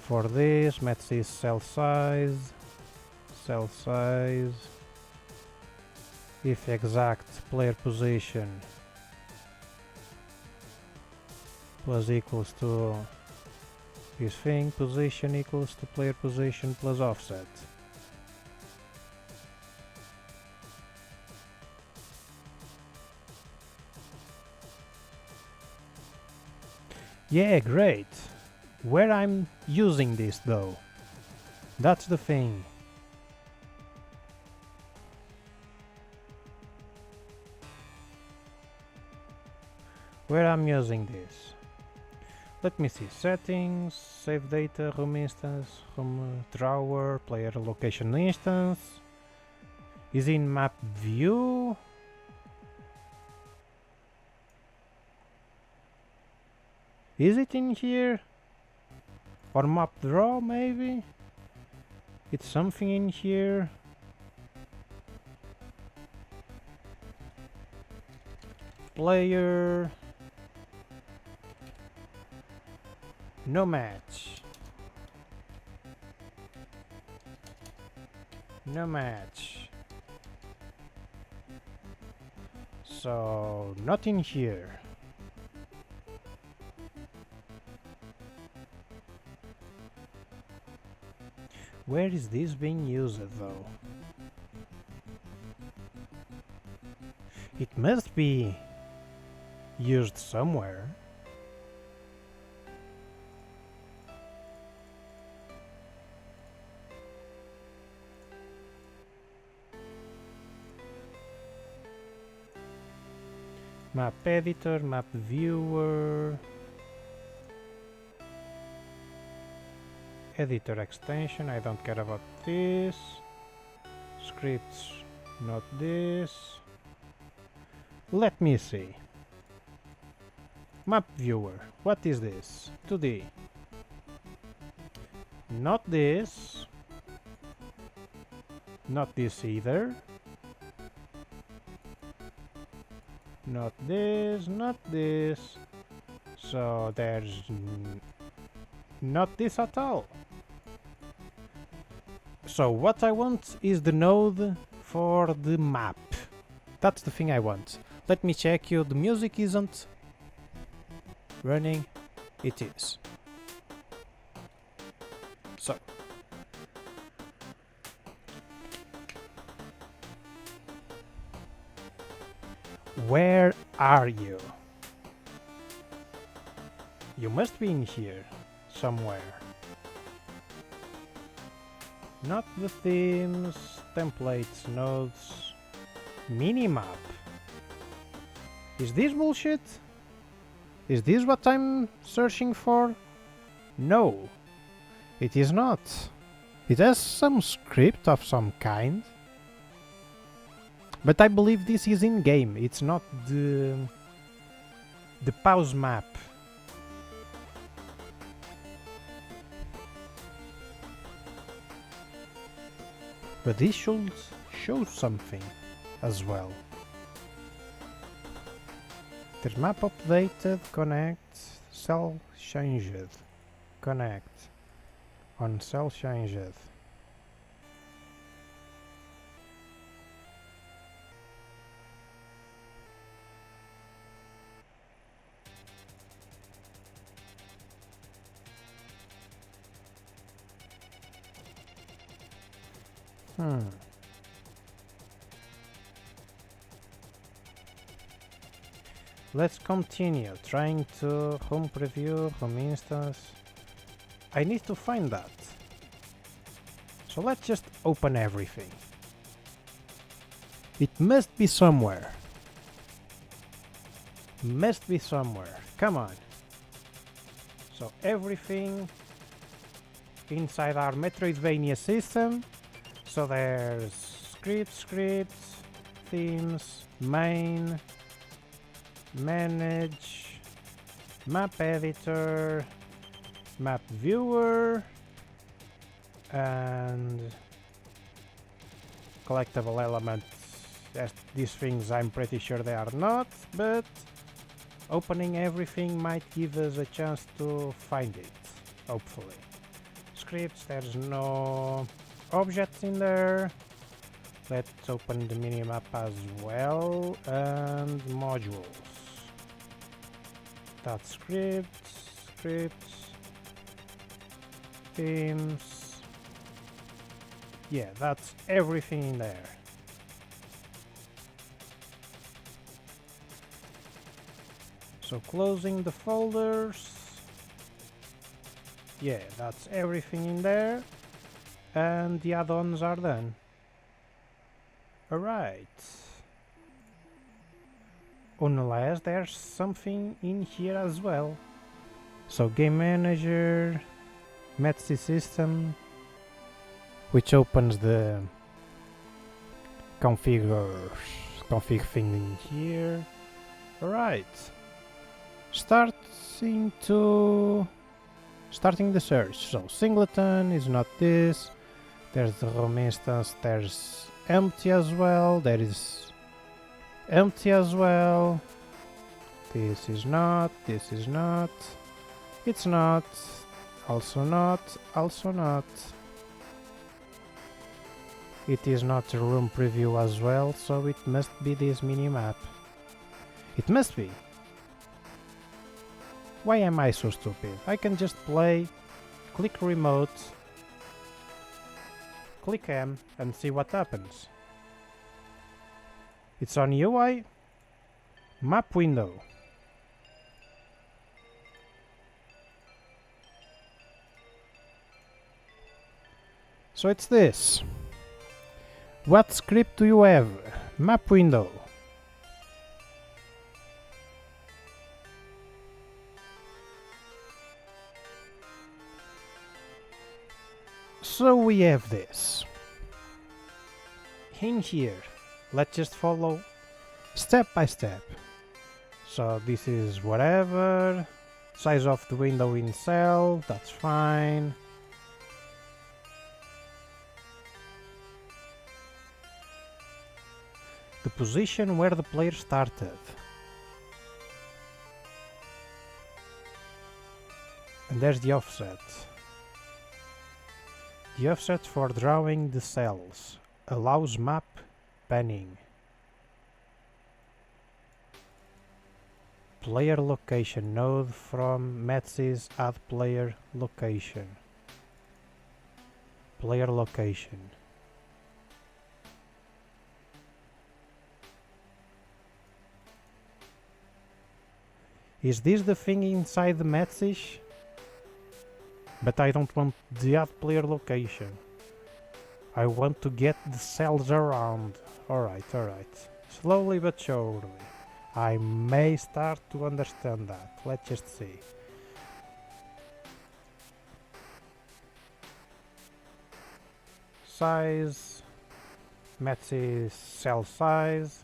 for this, METSYS cell size, if exact player position plus equals to this thing, position equals to player position plus offset. Yeah, great. Where I'm using this though? That's the thing. Where I'm using this. Let me see. Settings, save data, room instance, room drawer, player location instance. Is in map view. Is it in here? Or map draw maybe? It's something in here. Player. No match. No match. So, not in here. Where is this being used though? It must be used somewhere. Map editor, map viewer, editor extension, I don't care about this, scripts, not this. Let me see. Map viewer, what is this? 2D. Not this. Not this either. Not this, not this. So there's not this at all. So what I want is the node for the map. That's the thing I want. Let me check you. The music isn't running. It is. So where are you? You must be in here somewhere. Not the themes, templates, nodes, minimap. Is this bullshit? Is this what I'm searching for? No, it is not. It has some script of some kind. But I believe this is in-game, it's not the pause map. But this should show something as well. There's map updated, connect, cell changed, connect, on cell changed. Let's continue trying to home preview, home instance. I need to find that. So let's just open everything. It must be somewhere. Must be somewhere. Come on. So everything inside our Metroidvania system. So there's scripts, themes, main, manage, map editor, map viewer, and collectible elements. These things I'm pretty sure they are not, but opening everything might give us a chance to find it, hopefully. Scripts, there's no objects in there. Let's open the minimap as well, and modules. That's scripts, themes. Yeah, that's everything in there. So closing the folders. Yeah, that's everything in there. And the add-ons are done. Alright. Unless there's something in here as well. So game manager, METSYS system, which opens the config thing in here. Alright. Starting the search. So singleton is not this. There's the home instance. There's empty as well. There is empty as well. This is not. This is not. It's not. Also not. Also not. It is not a room preview as well, so it must be this minimap. It must be. Why am I so stupid? I can just play, click remote, click M and see what happens. It's on UI, map window. So it's this. What script do you have? Map window. So we have this. In here, let's just follow step by step. So this is whatever. Size of the window in cell, that's fine. The position where the player started. And there's the offset. The offset for drawing the cells allows map panning. Player location node from METSYS add player location. Player location. Is this the thing inside the METSYS? But I don't want the add player location. I want to get the cells around. Alright, alright. Slowly but surely. I may start to understand that. Let's just see. Size. METSYS cell size.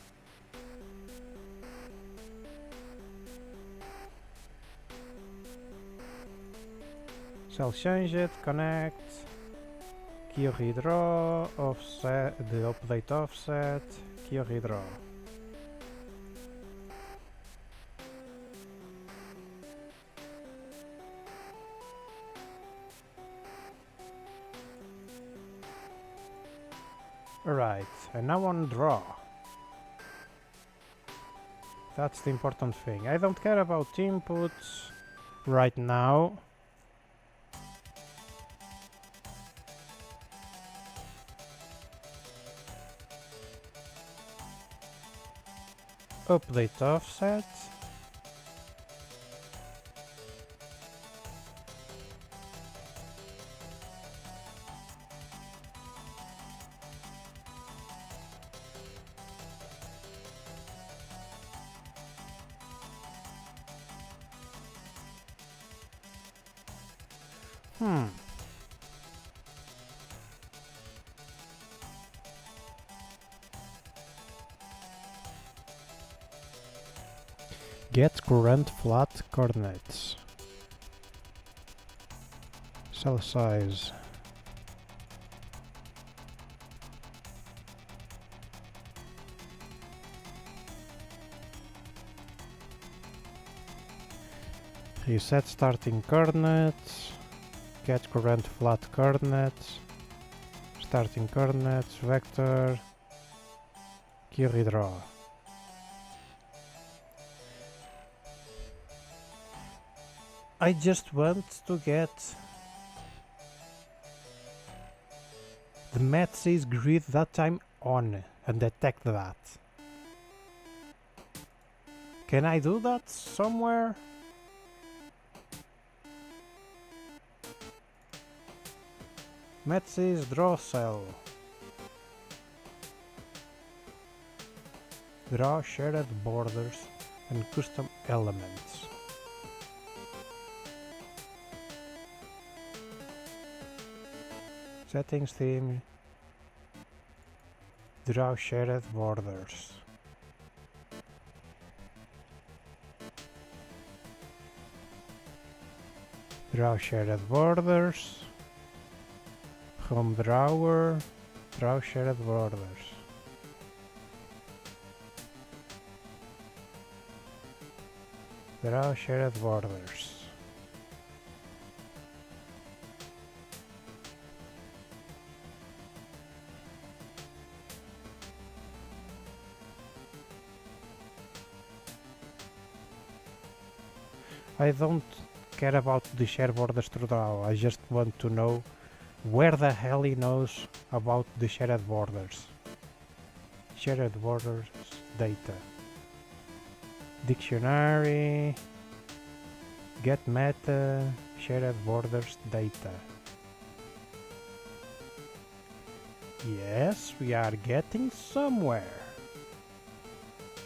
Cell change it, connect, key redraw, offset, the update offset, key redraw. Alright, and now on draw. That's the important thing. I don't care about inputs right now. Update offset. Get current flat coordinates. Cell size. Reset starting coordinates, get current flat coordinates, starting coordinates, vector, query draw. I just want to get the METSYS grid that I'm on and detect that. Can I do that somewhere? METSYS draw cell. Draw shared borders and custom elements. Settings theme. Draw shared borders. Draw shared borders. Home drawer. Draw shared borders. Draw shared borders. I don't care about the shared borders to draw, I just want to know where the hell he knows about the shared borders. Shared borders data. Dictionary. Get meta. Shared borders data. Yes, we are getting somewhere.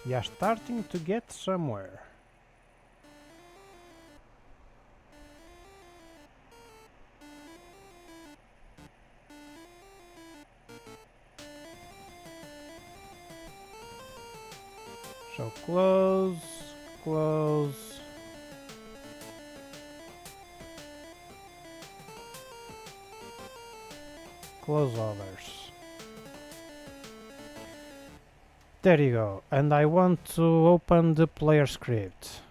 We are starting to get somewhere. So close, close. Close others. There you go. And I want to open the player script.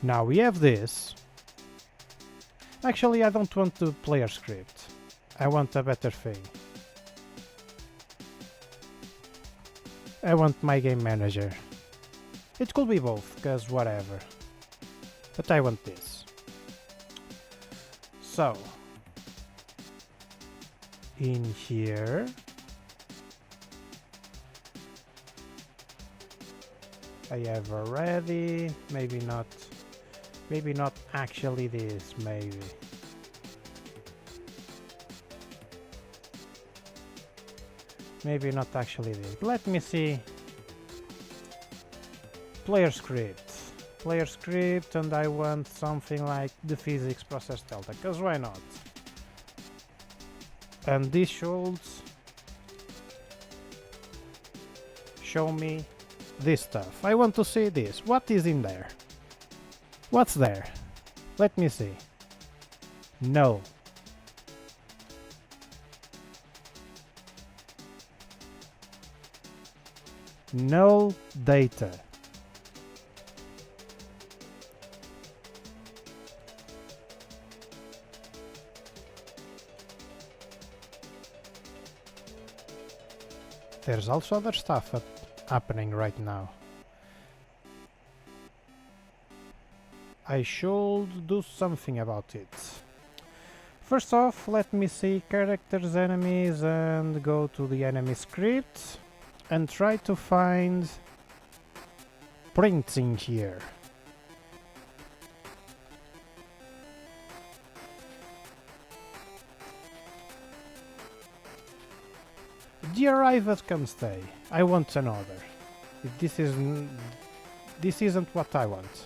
Now we have this. Actually, I don't want the player script. I want a better thing. I want my game manager. It could be both, cause whatever. But I want this. So, in here, I have already, maybe not actually this, maybe. Maybe not actually this. Let me see. Player script. Player script, and I want something like the physics process delta, cause why not? And this should show me this stuff. I want to see this. What is in there? What's there? Let me see. No. Null data. There's also other stuff happening right now. I should do something about it. First off, let me see characters, enemies, and go to the enemy script and try to find prints in here. The arrived can stay. I want another. This isn't what I want.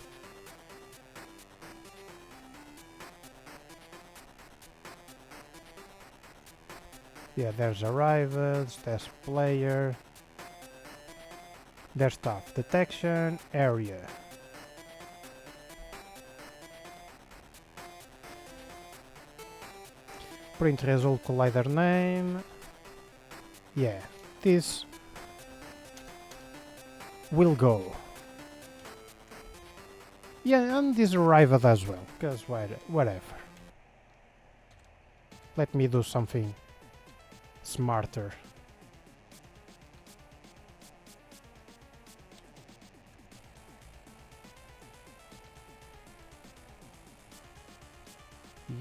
Yeah, there's arrivals, there's player, there's stuff, detection, area. Print result collider name. Yeah, this will go. Yeah, and this arrived as well, because whatever. Let me do something smarter.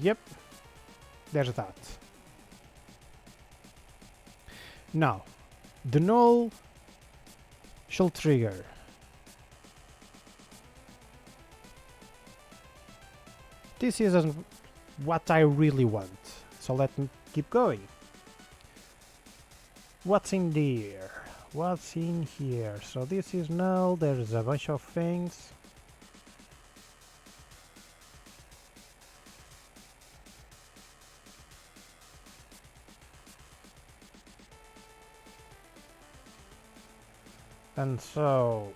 Yep, there's that. Now, the null shall trigger. This isn't what I really want, so let me keep going. What's in there? What's in here? So this is null, there's a bunch of things. And so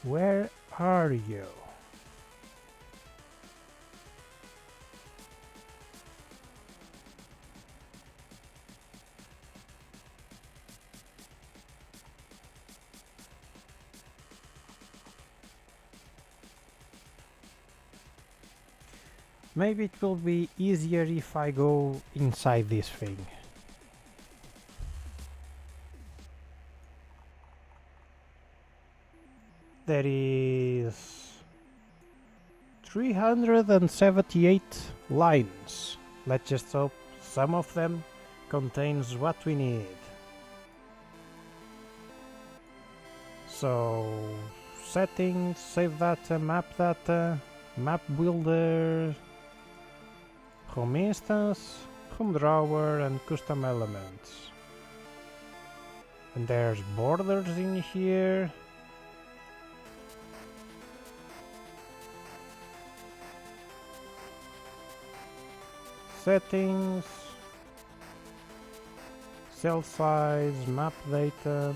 where are you? Maybe it will be easier if I go inside this thing. There is 378 lines. Let's just hope some of them contains what we need. So settings, save data, map builder, home instance, home drawer and custom elements. And there's borders in here. Settings, cell size, map data,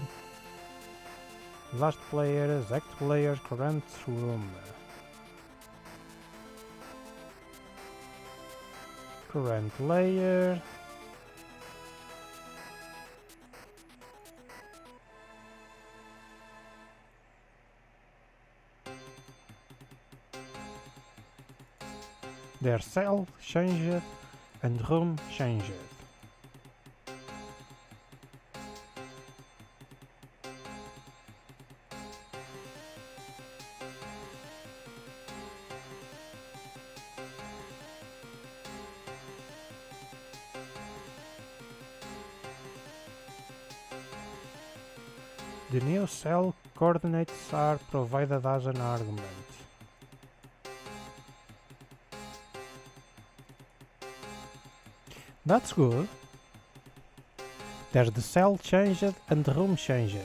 last player, exact player, current room. Current layer. Their cell changed and room changed. The new cell coordinates are provided as an argument. That's good. There's the cell changed and the room changed.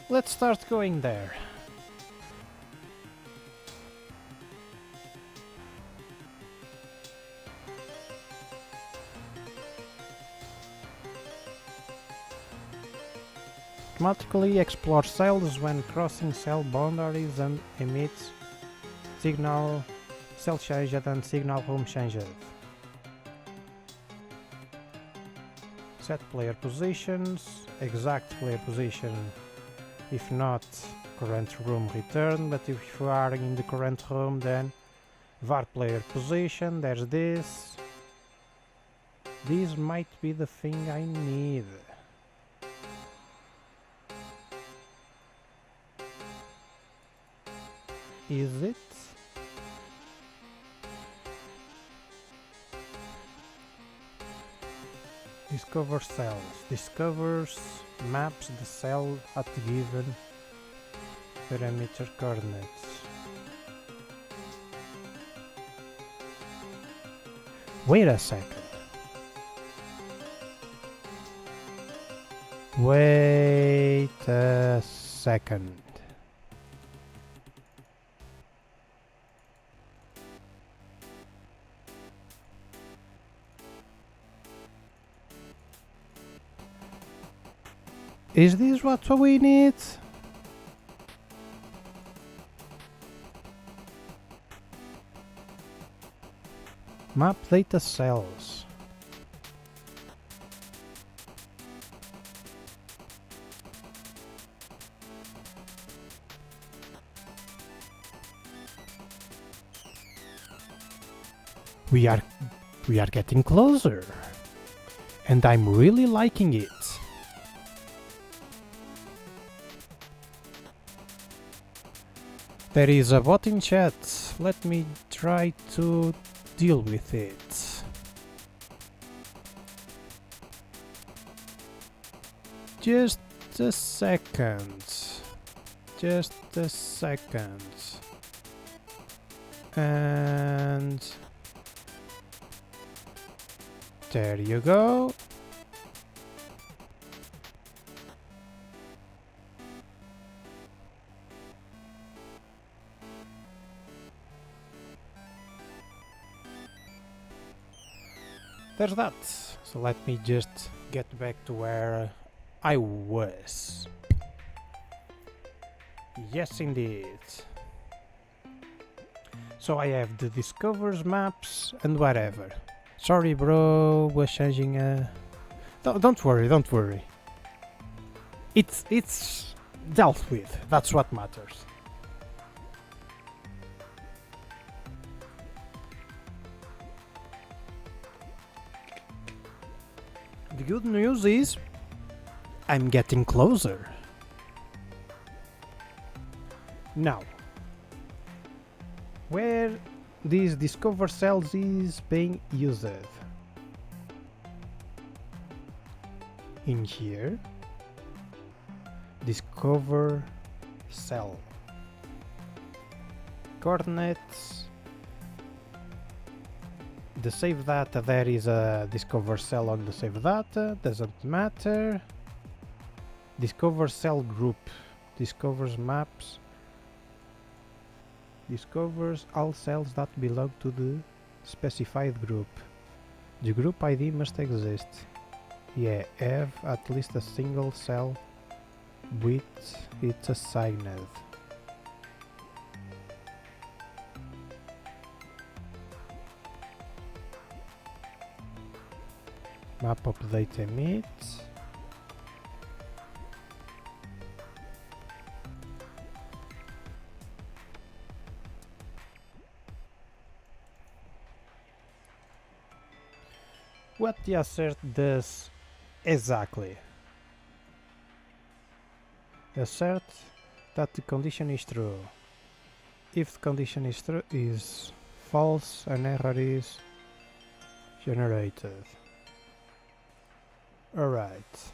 Let's start going there. Automatically explore cells when crossing cell boundaries and emits signal cell changed and signal room changed. Set player positions, exact player position. If not, current room return, but if you are in the current room, then var player position, there's this. This might be the thing I need. Is it? Discover cells. Discovers maps the cell at the given parameter coordinates. Wait a second. Wait a second. Is this what we need? Map data cells. We are getting closer, and I'm really liking it. There is a bot in chat. Let me try to deal with it. Just a second. Just a second. And there you go. There's that. So let me just get back to where I was. Yes, indeed. So I have the discovers maps and whatever. Sorry, bro, was changing. Don't worry, don't worry. It's dealt with. That's what matters. The good news is I'm getting closer. Now, where this discover cells is being used? In here, discover cell. Coordinates. The save data, there is a discover cell on the save data, doesn't matter. Discover cell group, discovers maps, discovers all cells that belong to the specified group. The group ID must exist. Yeah, have at least a single cell with it assigned. Map update emit. What the assert does exactly? Assert that the condition is true. If the condition is true, is false, an error is generated. Alright.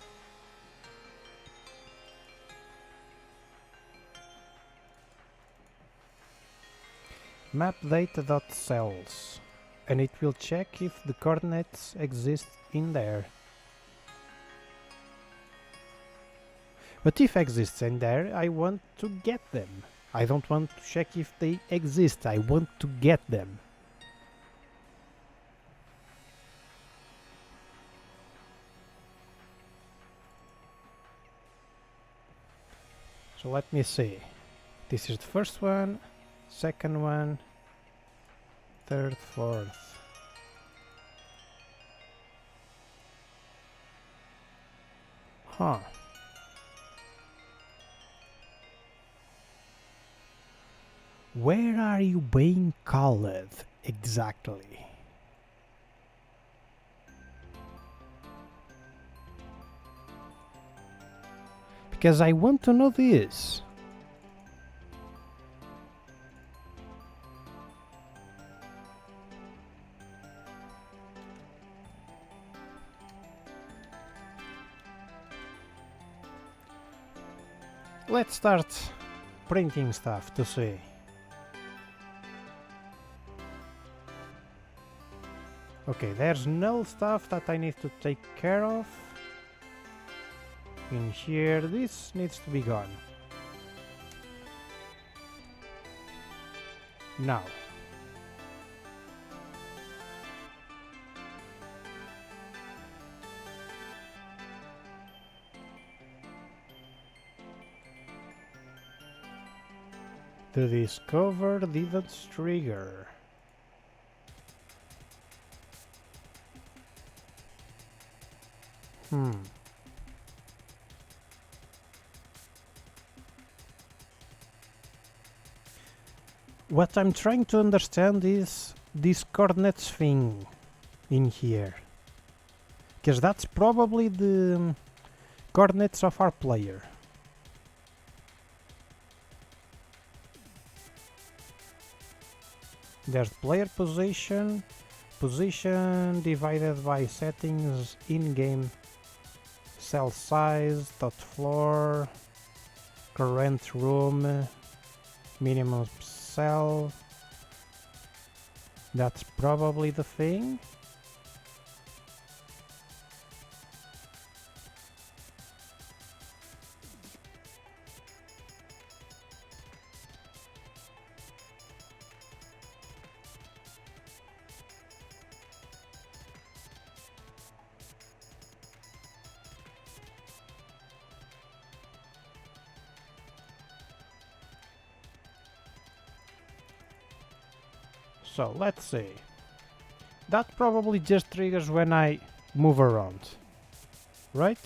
Map data.cells, and it will check if the coordinates exist in there. But if exists in there, I want to get them. I don't want to check if they exist, I want to get them. So let me see. This is the first one, second one, third, fourth. Huh. Where are you being called exactly? Because I want to know this. Let's start printing stuff to see. Okay, there's null stuff that I need to take care of. In here, this needs to be gone. Now. The discover didn't trigger. What I'm trying to understand is this coordinates thing in here. Because that's probably the coordinates of our player. There's player position, position divided by settings in-game, cell size, dot floor, current room, minimum cell. That's probably the thing. So let's see. That probably just triggers when I move around, right?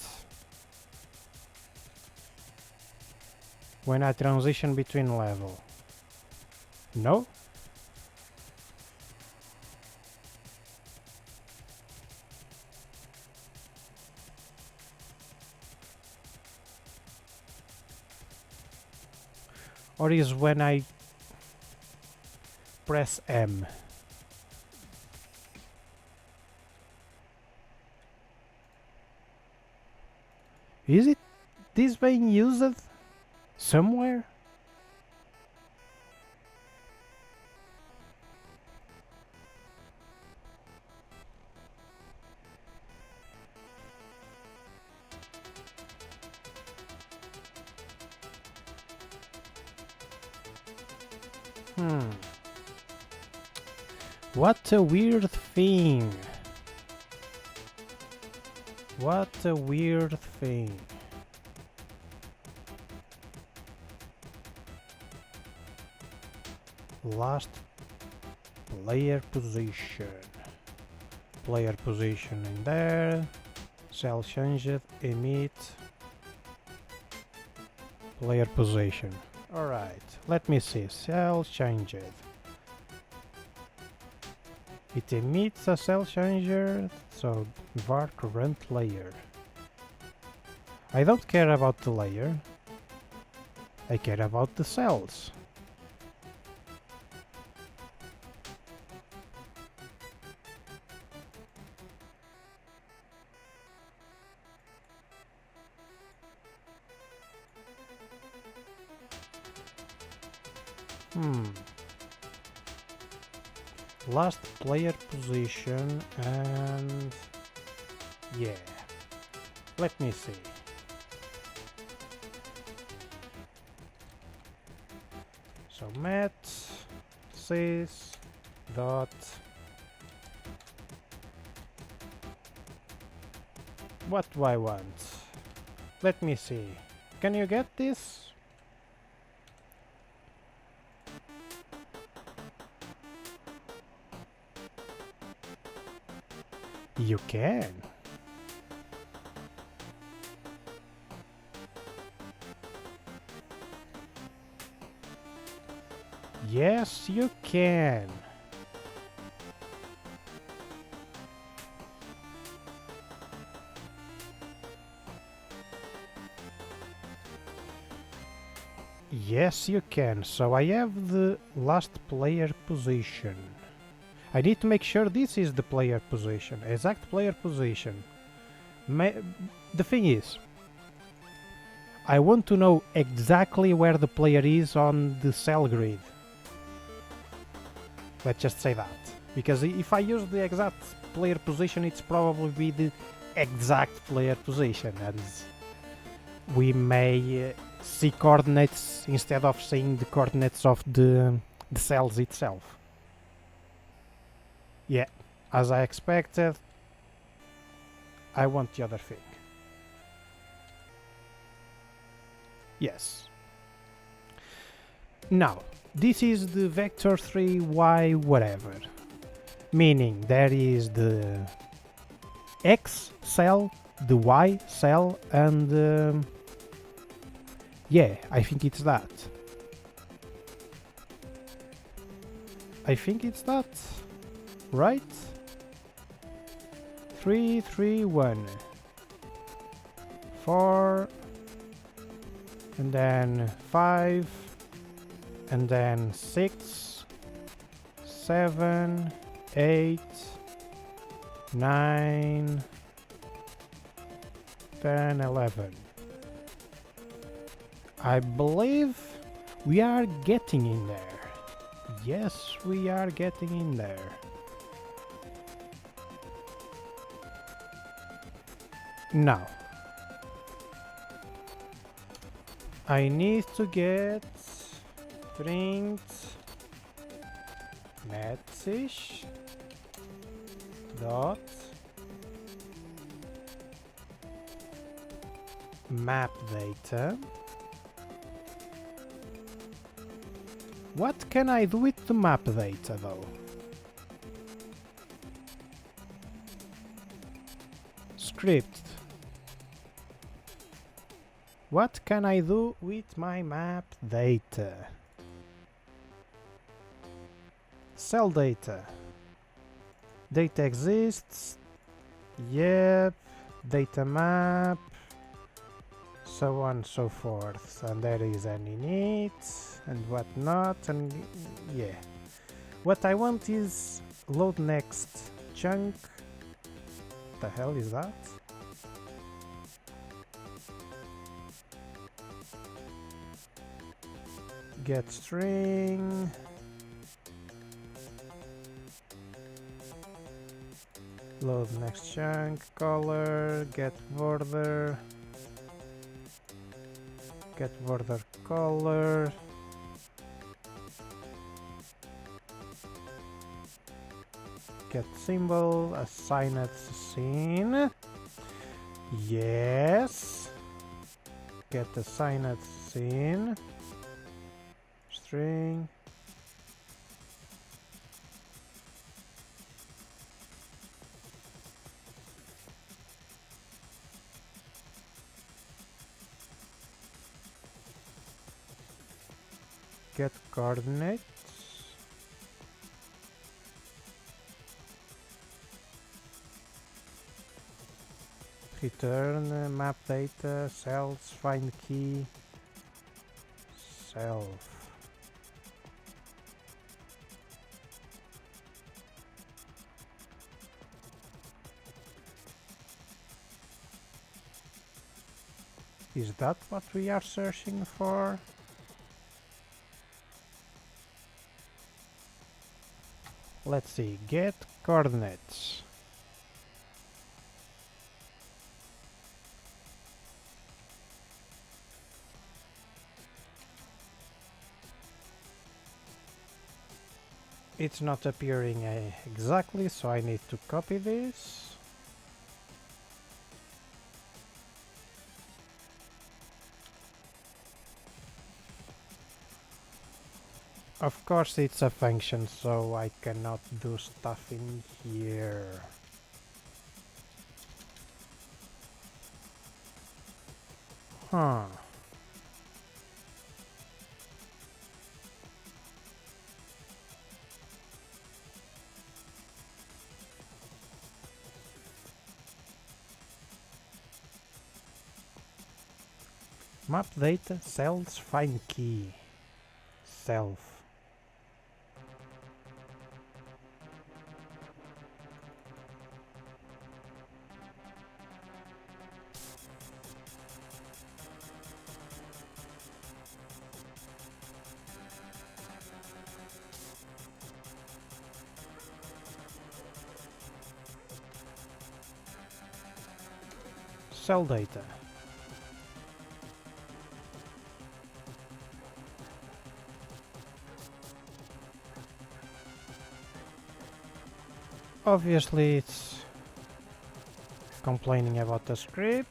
When I transition between level. No? Or is when I press M? Is it this being used somewhere? What a weird thing. What a weird thing. Last player position. Player position in there. Cell changed, emit. Player position. Alright, let me see. Cell changed. It emits a cell changer, so var current layer. I don't care about the layer. I care about the cells. Last player position and yeah, let me see. So METSYS dot what do I want? Let me see. Can you get this? You can. Yes, you can. Yes, you can. So I have the last player position. I need to make sure this is the player position, exact player position. The thing is, I want to know exactly where the player is on the cell grid. Let's just say that. Because if I use the exact player position, it's probably be the exact player position, and we may see coordinates instead of seeing the coordinates of the cells itself. Yeah, as I expected, I want the other thing. Yes. Now, this is the vector 3y whatever, meaning there is the x cell, the y cell, and yeah, I think it's that. I think it's that, right? 3, 3, 1, 4, and then 5, and then 6, 7, 8, 9, 10, 11. I believe we are getting in there. Yes, we are getting in there. Now, I need to get print METSYS dot map data. What can I do with the map data though? Script. What can I do with my map data? Cell data. Data exists. Yep. Data map. So on, so forth. And there is an init and whatnot. And yeah. What I want is load next chunk. What the hell is that? Get string. Load next chunk, color, get border color. Get symbol, assign it scene. Yes. Get assign it scene. String. Get coordinates. Return map data, cells, find key, self. Is that what we are searching for? Let's see, get coordinates. It's not appearing exactly, so I need to copy this. Of course it's a function, so I cannot do stuff in here. Huh. Map data, cells, find key. Self. Cell data. Obviously it's complaining about the script.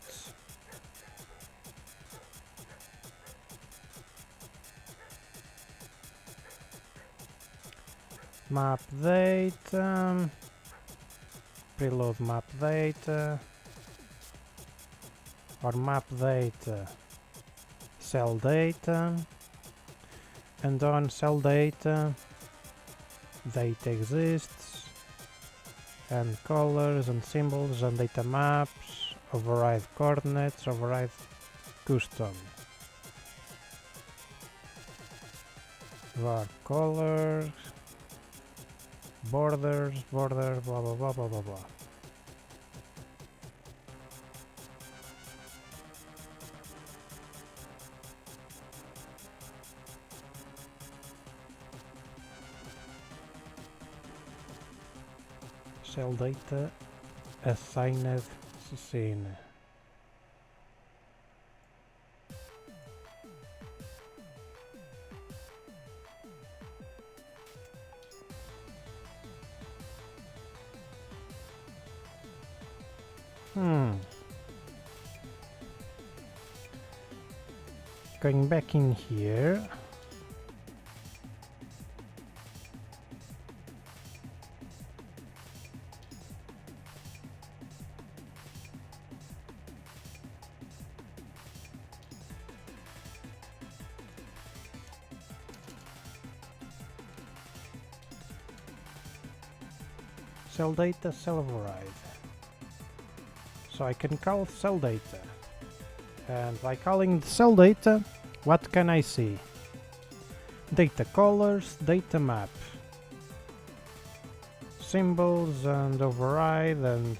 Map data, preload map data, or map data, cell data, and on cell data, data exists, and colors and symbols and data maps, override coordinates, override custom. Var colors, borders, blah blah blah blah blah blah. Cell data assigned scene. Going back in here. Cell data, cell override. So I can call cell data. And by calling the cell data, what can I see? Data colors, data map, symbols and override and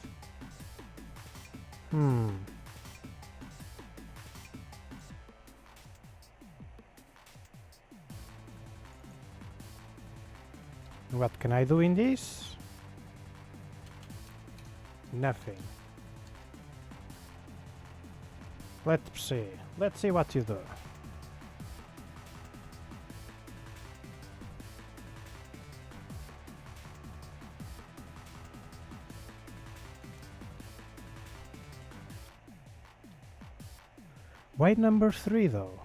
what can I do in this? Nothing. Let's see what you do. Why number 3 though?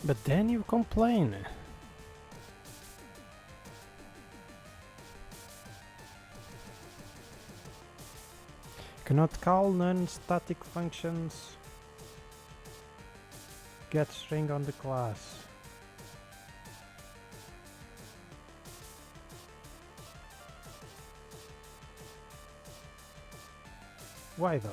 But then you complain. Cannot call non-static functions. Get string on the class. Why though?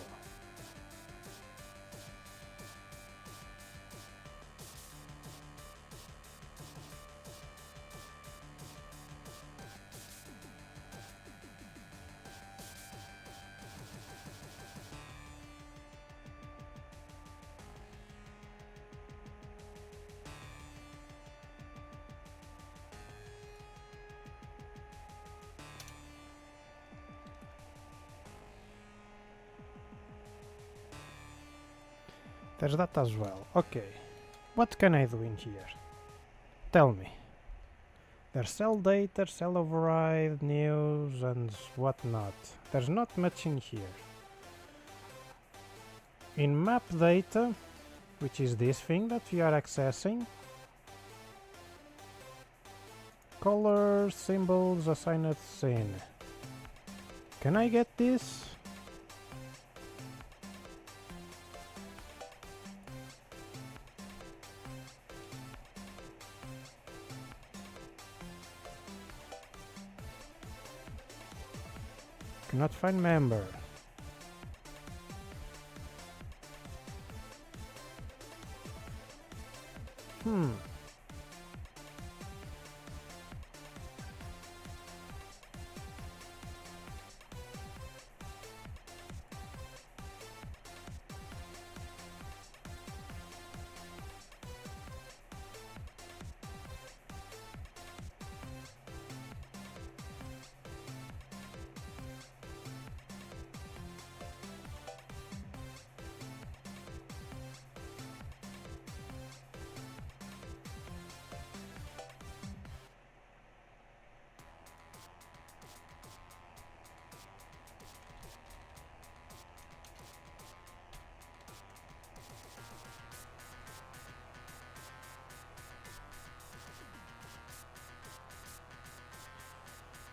There's that as well. Okay. What can I do in here? Tell me. There's cell data, cell override, news and whatnot. There's not much in here. In map data, which is this thing that we are accessing, colors, symbols, assigned scene. Can I get this? Cannot find member.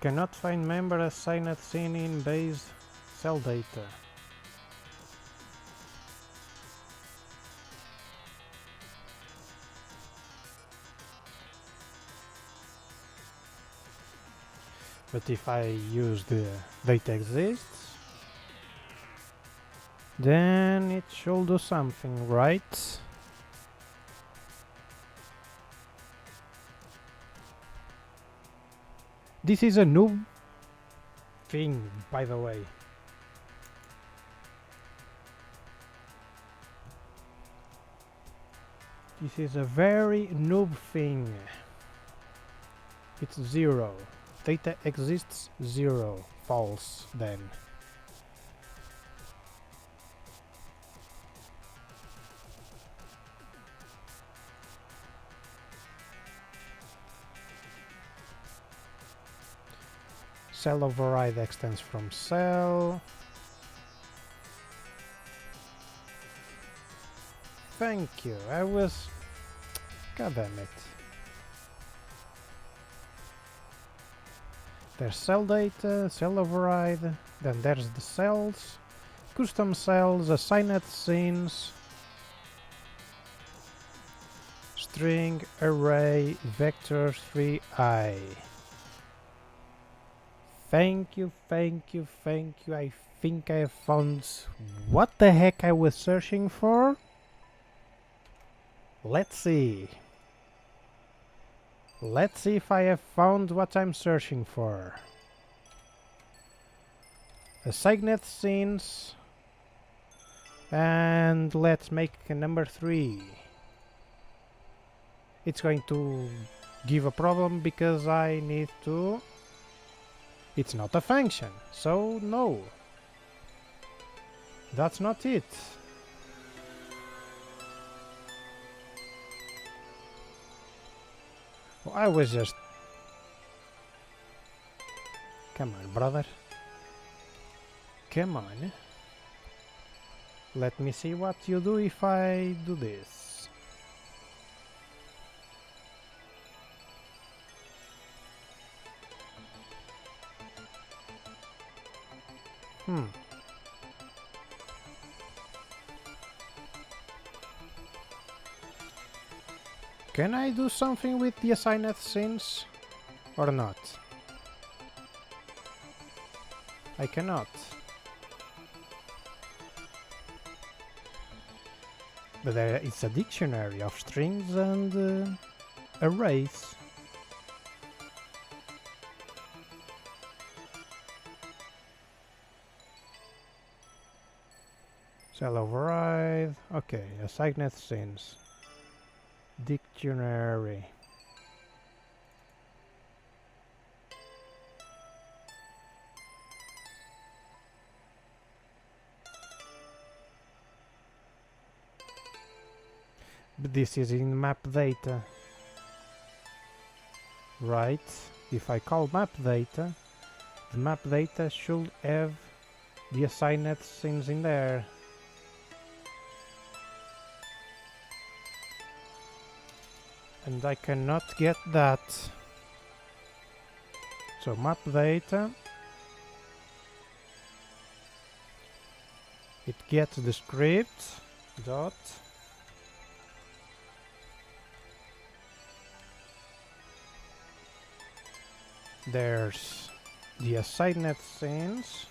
Cannot find member assigned scene in base cell data. But if I use the data exists, then it should do something, right? This is a noob thing, by the way. This is a very noob thing. It's 0. Data exists 0. False then. Cell override extends from cell. Thank you. I was... God damn it. There's cell data, cell override, then there's the cells, custom cells, assigned scenes, string, array, vector 3i. Thank you, thank you, thank you. I think I found what the heck I was searching for. Let's see. Let's see if I have found what I'm searching for. Assigned scenes. And let's make a number 3. It's going to give a problem because I need to... It's not a function, so no. That's not it. Well, I was just... Come on, brother. Come on. Let me see what you do if I do this. Can I do something with the assigned scenes or not? I cannot. But it's a dictionary of strings and arrays. Cell override. Okay, assigned scenes. Dictionary. But this is in map data, right? If I call map data, the map data should have the assigned scenes in there. And I cannot get that. So map data, it gets the script dot there's the assigned scenes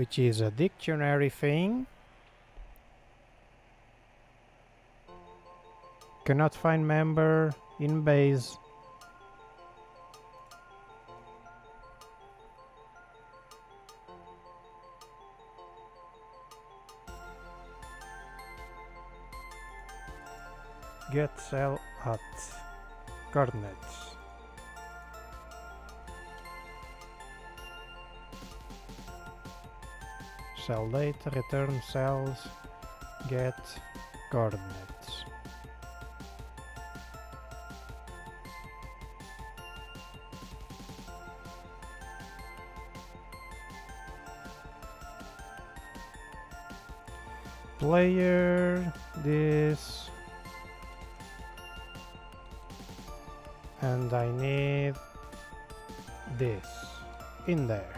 which is a dictionary thing. Cannot find member in base. Get cell at coordinates. Cell data, return cells, get coordinates. Player, this, and I need this in there.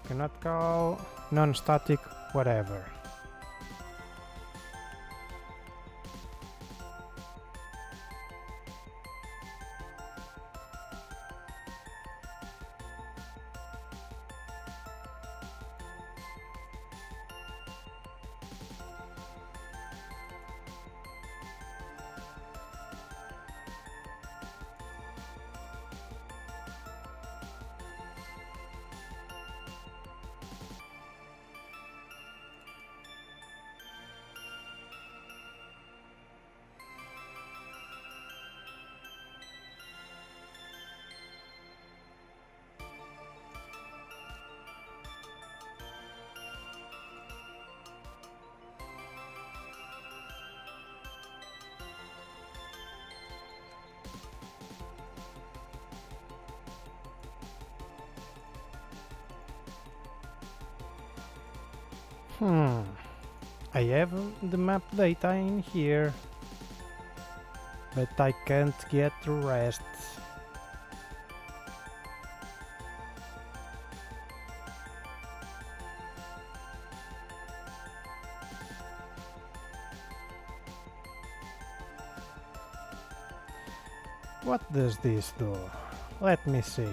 Cannot call, non-static, whatever. I have the map data in here, but I can't get the rest. What does this do? Let me see.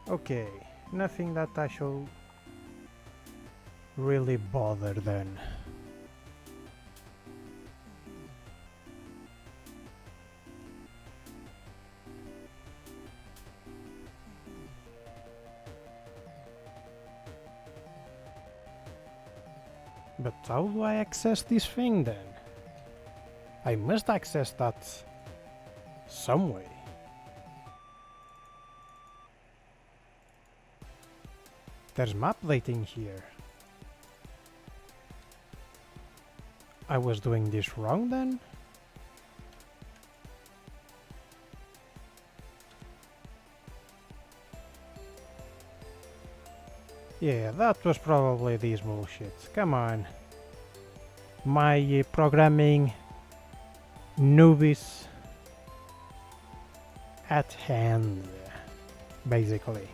Okay, nothing that I should really bother then. But how do I access this thing then? I must access that some way. There's map dating here. I was doing this wrong then? Yeah, that was probably this bullshit. Come on. My programming newbies at hand, basically.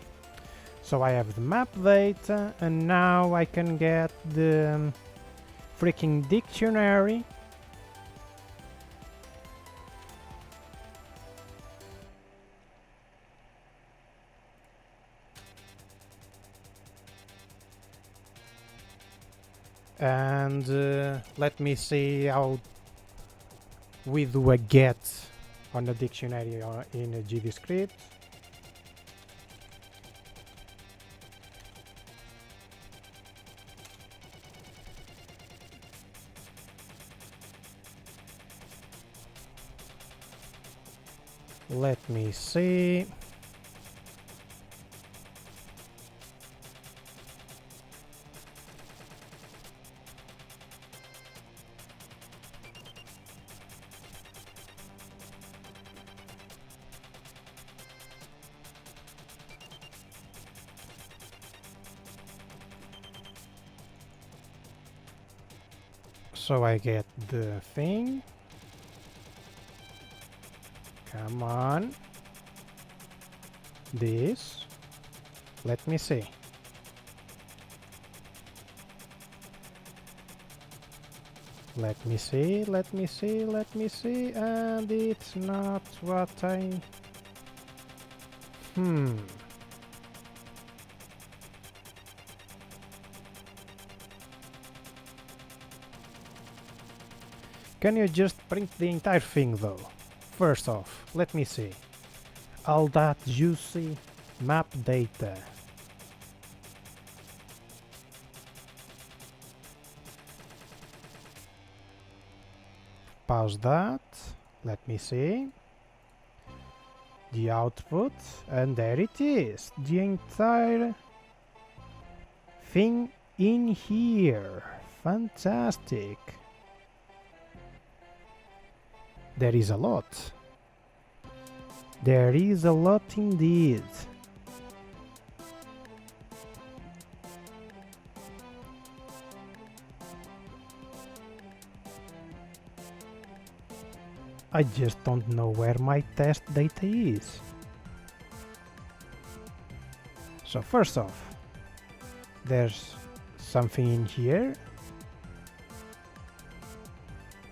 So I have the map data, and now I can get the freaking dictionary. And let me see how we do a get on the dictionary in a GDScript. Let me see. So I get the thing. Come on. This. Let me see. Let me see, let me see, let me see, and it's not what I... Can you just print the entire thing though? First off, let me see. All that juicy map data. Pause that. Let me see. The output, and there it is. The entire thing in here. Fantastic. There is a lot. There is a lot indeed. I just don't know where my test data is. So first off, there's something in here.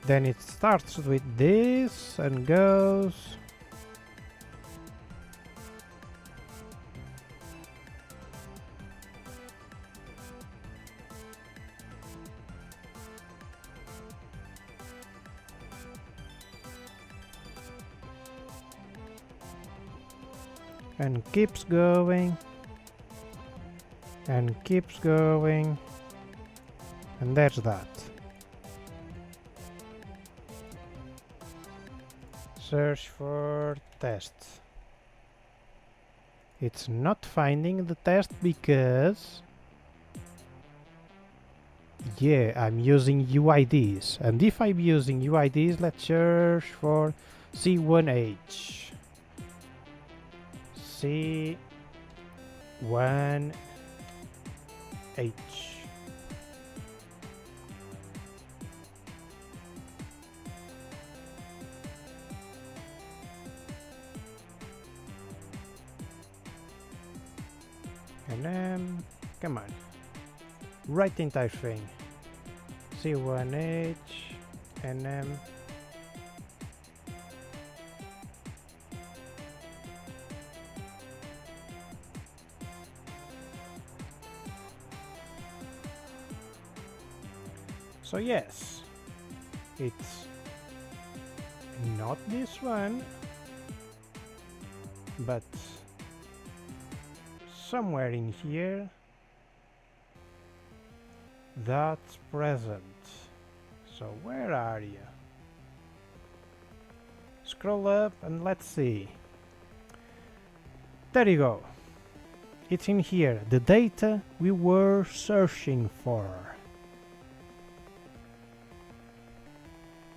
Then it starts with this and goes. And keeps going. And keeps going. And there's that. Search for test. It's not finding the test because... yeah, I'm using UIDs. And if I'm using UIDs, let's search for C1H. C1H. And come on, write the entire thing. C1H and so yes, it's not this one, but somewhere in here that's present. So where are you? Scroll up and let's see. There you go. It's in here, the data we were searching for.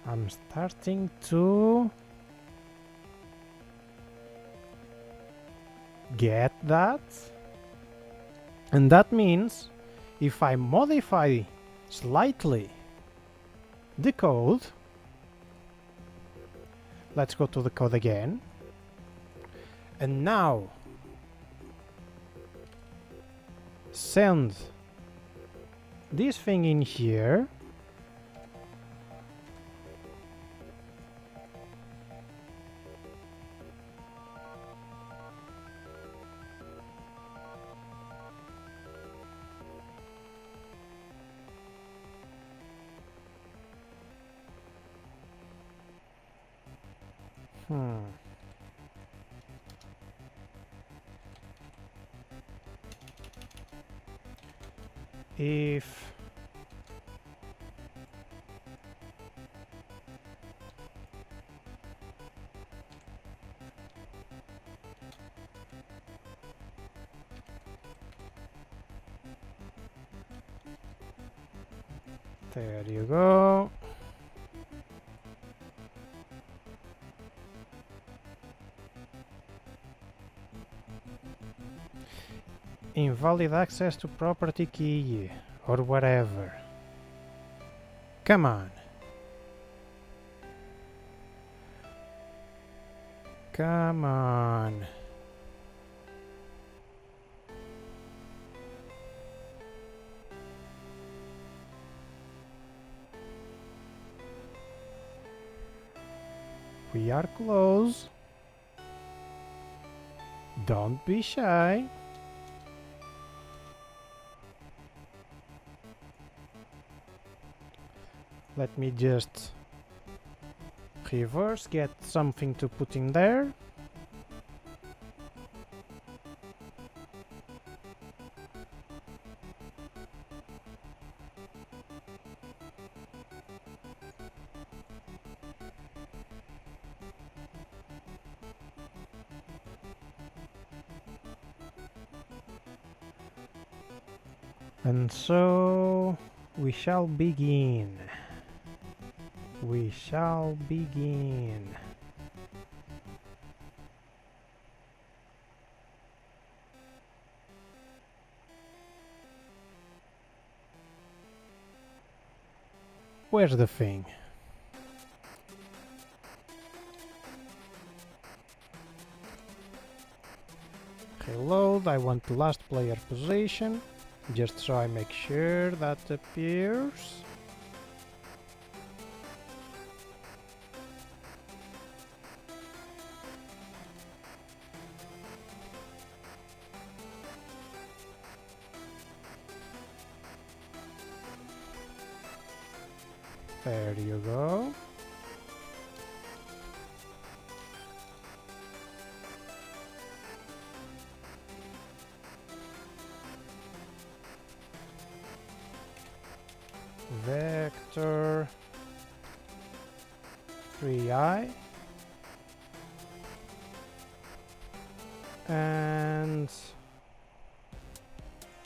I'm starting to get that. And that means if I modify slightly the code, let's go to the code again, and now send this thing in here. If there you go. Invalid access to property key or whatever. Come on. Come on. We are close. Don't be shy. Let me just reverse, get something to put in there. And so we shall begin. We shall begin. Where's the thing? Reload, I want the last player position, just so I make sure that appears. There you go. Vector 3i and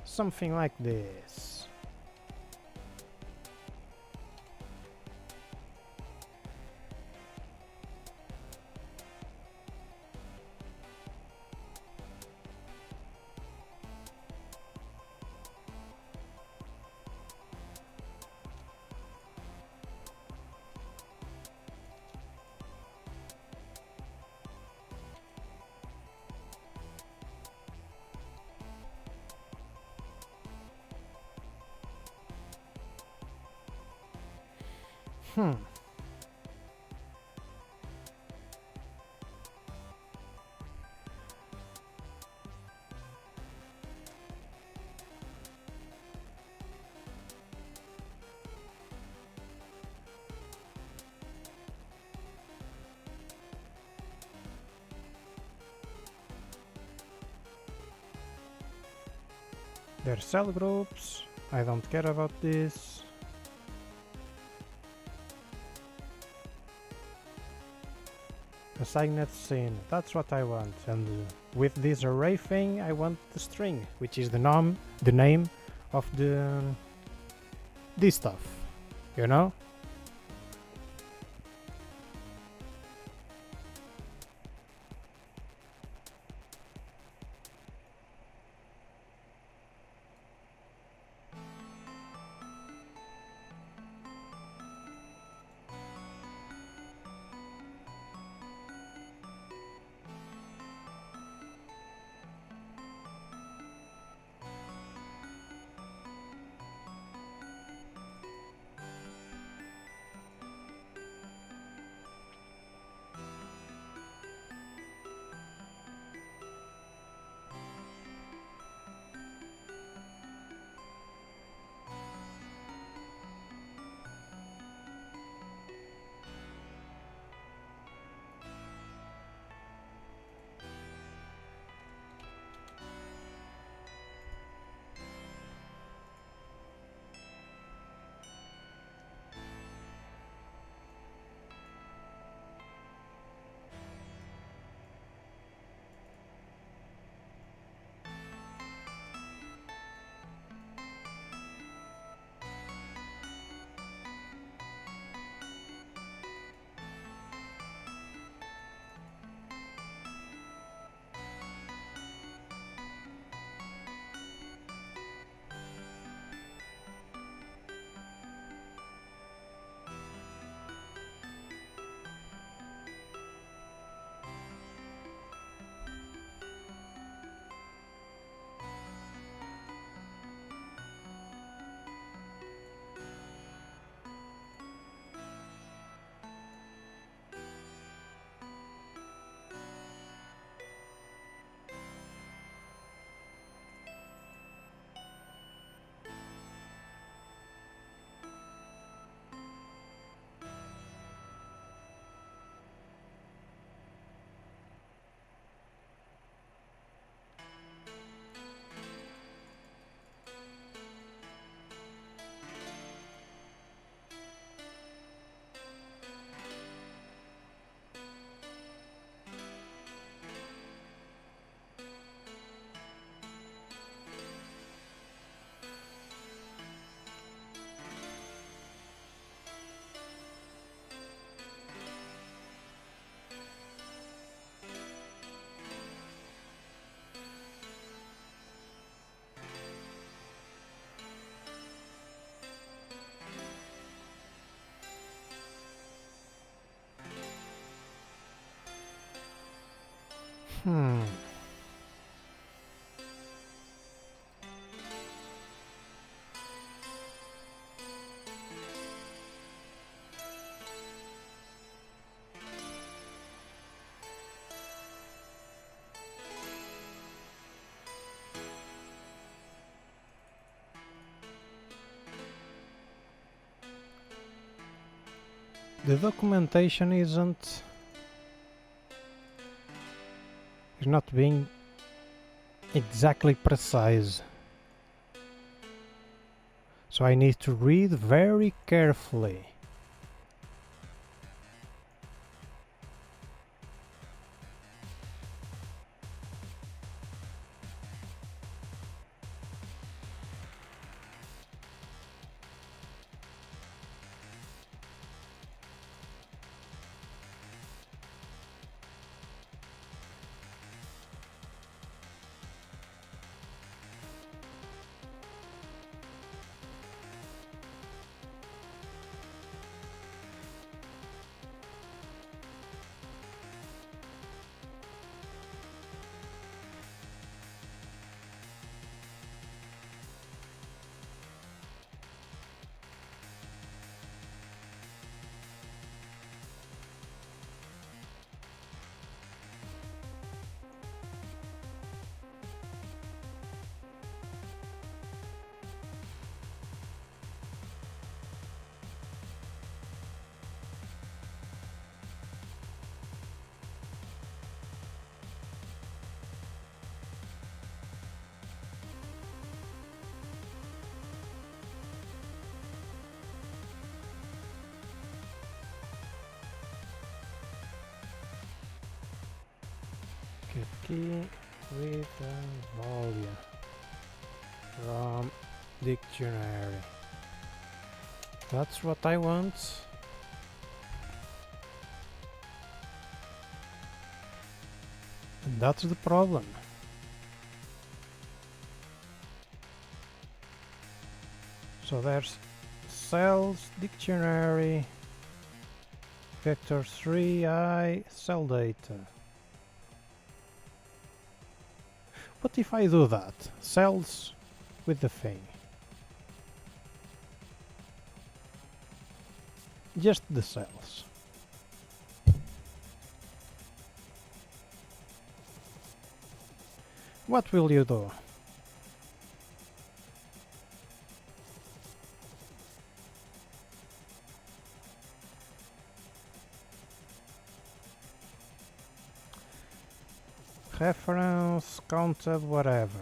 something like this. They're cell groups. I don't care about this. Assigned scene. That's what I want. And with this array thing, I want the string, which is the name of this stuff. You know? Hmm. The documentation is not being exactly precise. So I need to read very carefully. Key with volume from dictionary. That's what I want. And that's the problem. So there's cells, dictionary, vector 3i, cell data. What if I do that? Cells with the thing. Just the cells. What will you do? Reference, counted, whatever.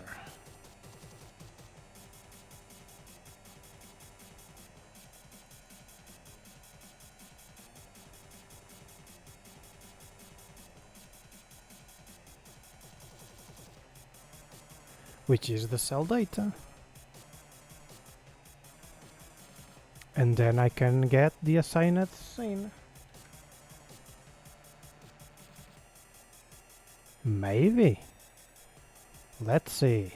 Which is the cell data. And then I can get the assigned scene. Maybe. Let's see.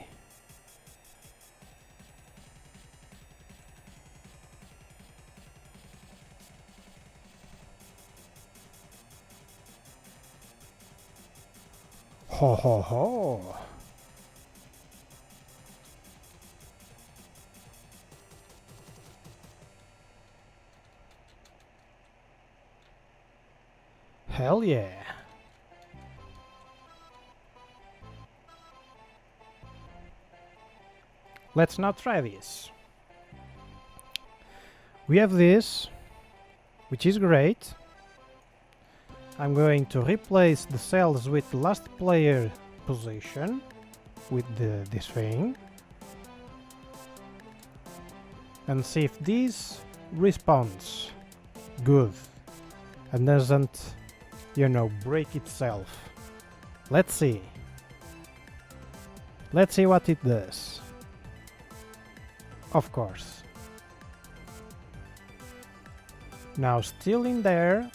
Ho ho ho. Hell yeah. Let's now try this. We have this, which is great. I'm going to replace the cells with the last player position with this thing and see if this responds good and doesn't, you know, break itself. Let's see. Let's see what it does. Of course. Now still in there.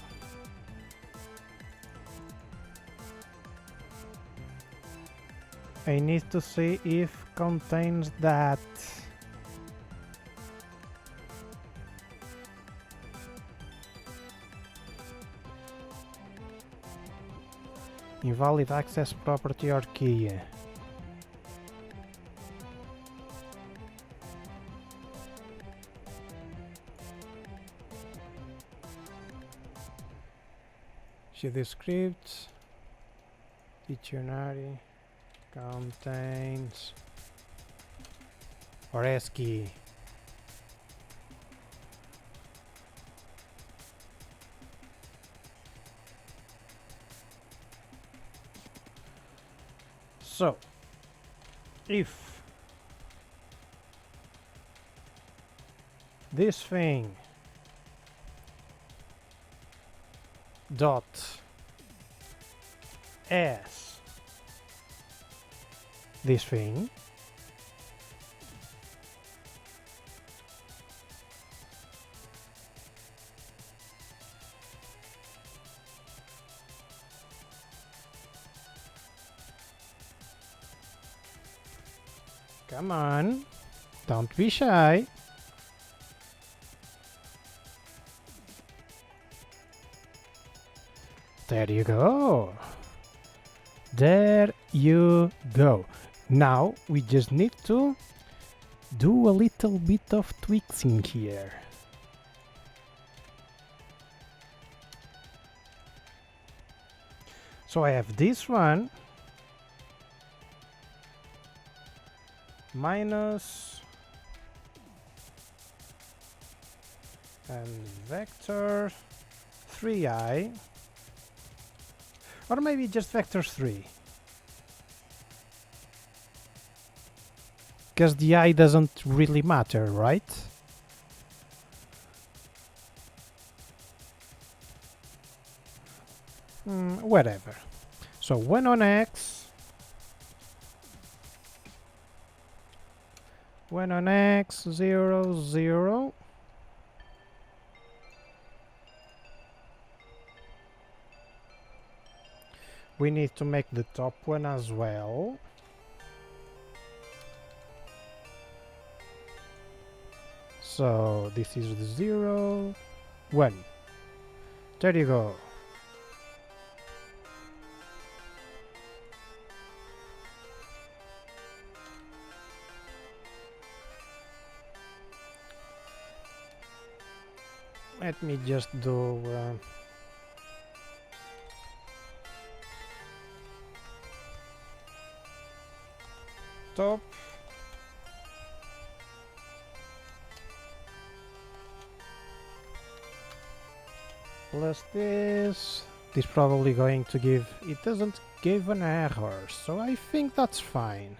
I need to see if contains that. Invalid access property or key. Should the script dictionary contains or ASCII. So if this thing dot as this thing, come on, don't be shy. There you go. There you go. Now we just need to do a little bit of tweaking here. So I have this one minus and vector 3i, or maybe just vector 3, because the I doesn't really matter, right? Whatever. So 1 on X, 1 on X, 0, 0. We need to make the top one as well. So this is the 0, 1. There you go. Let me just do top plus this. This probably going to give, it doesn't give an error, so I think that's fine.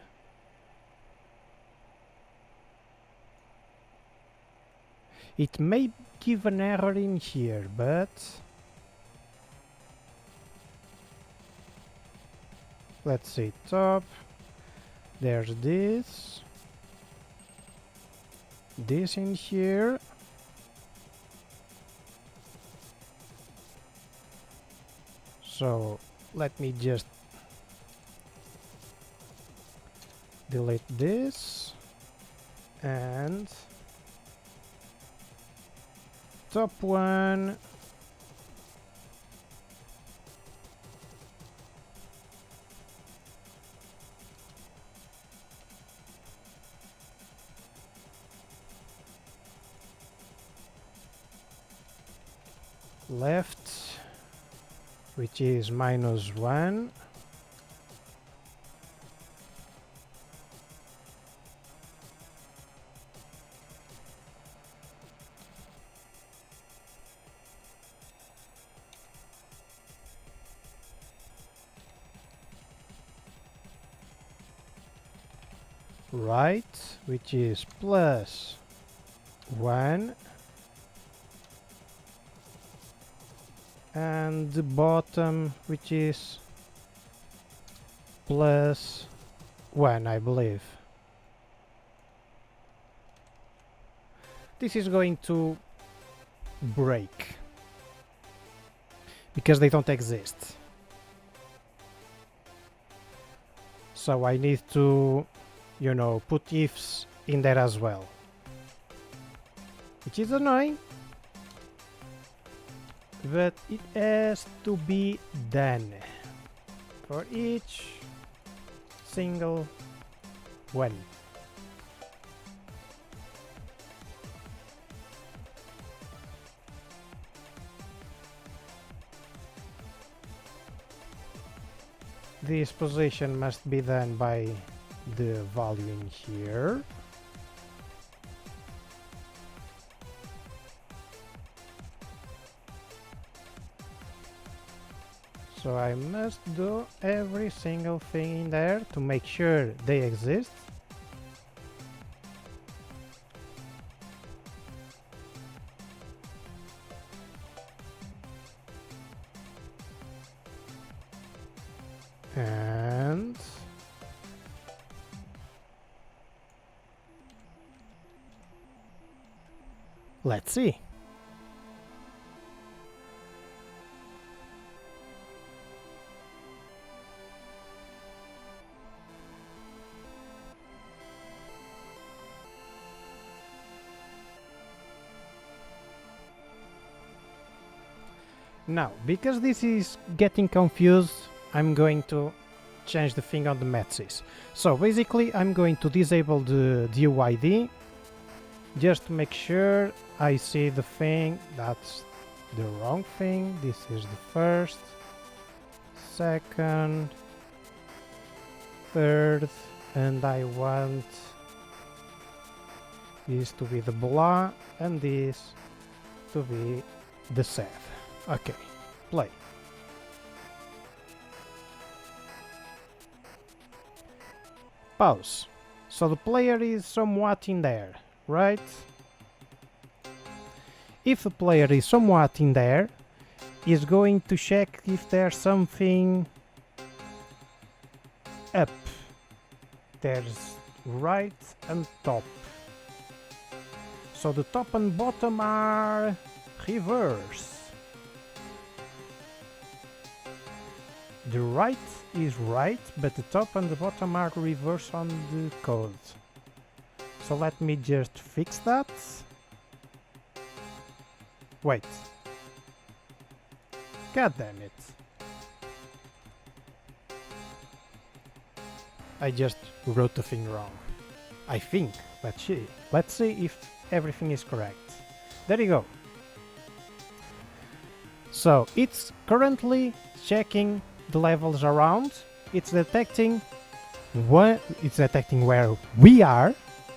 It may give an error in here, but let's see, top, there's this in here, so let me just delete this and top one, left, which is -1, right, which is +1, and the bottom, which is +1, I believe. This is going to break because they don't exist. So I need to, you know, put ifs in there as well, which is annoying, but it has to be done. for each single one. This position must be done by the value in here. So I must do every single thing in there to make sure they exist. And let's see. Now, because this is getting confused, I'm going to change the thing on the METSYS. So basically I'm going to disable the UID just to make sure I see the thing. That's the wrong thing. This is the first, second, third, and I want this to be the blah and this to be the set. Okay, play. Pause. So the player is somewhat in there, right? If the player is somewhat in there, he's going to check if there's something up. There's right and top. So the top and bottom are reverse. The right is right, but the top and the bottom are reverse on the code. So let me just fix that. Wait. God damn it. I just wrote the thing wrong. I think. Let's see if everything is correct. There you go. So it's currently checking the levels around. It's detecting where we are.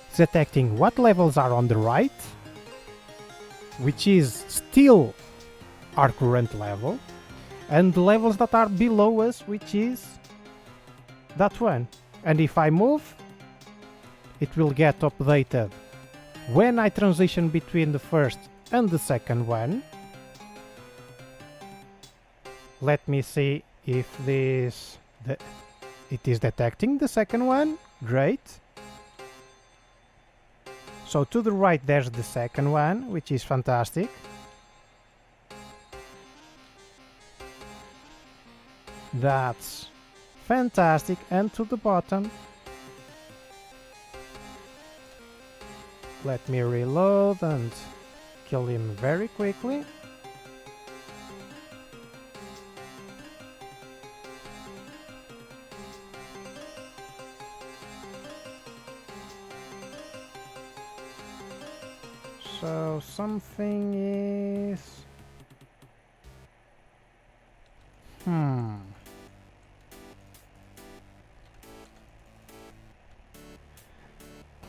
It's detecting what levels are on the right, which is still our current level, and the levels that are below us, which is that one. And if I move, it will get updated when I transition between the first and the second one. Let me see if it is detecting the second one. Great. So to the right there's the second one, which is fantastic. That's fantastic. And to the bottom, let me reload and kill him very quickly. So something is...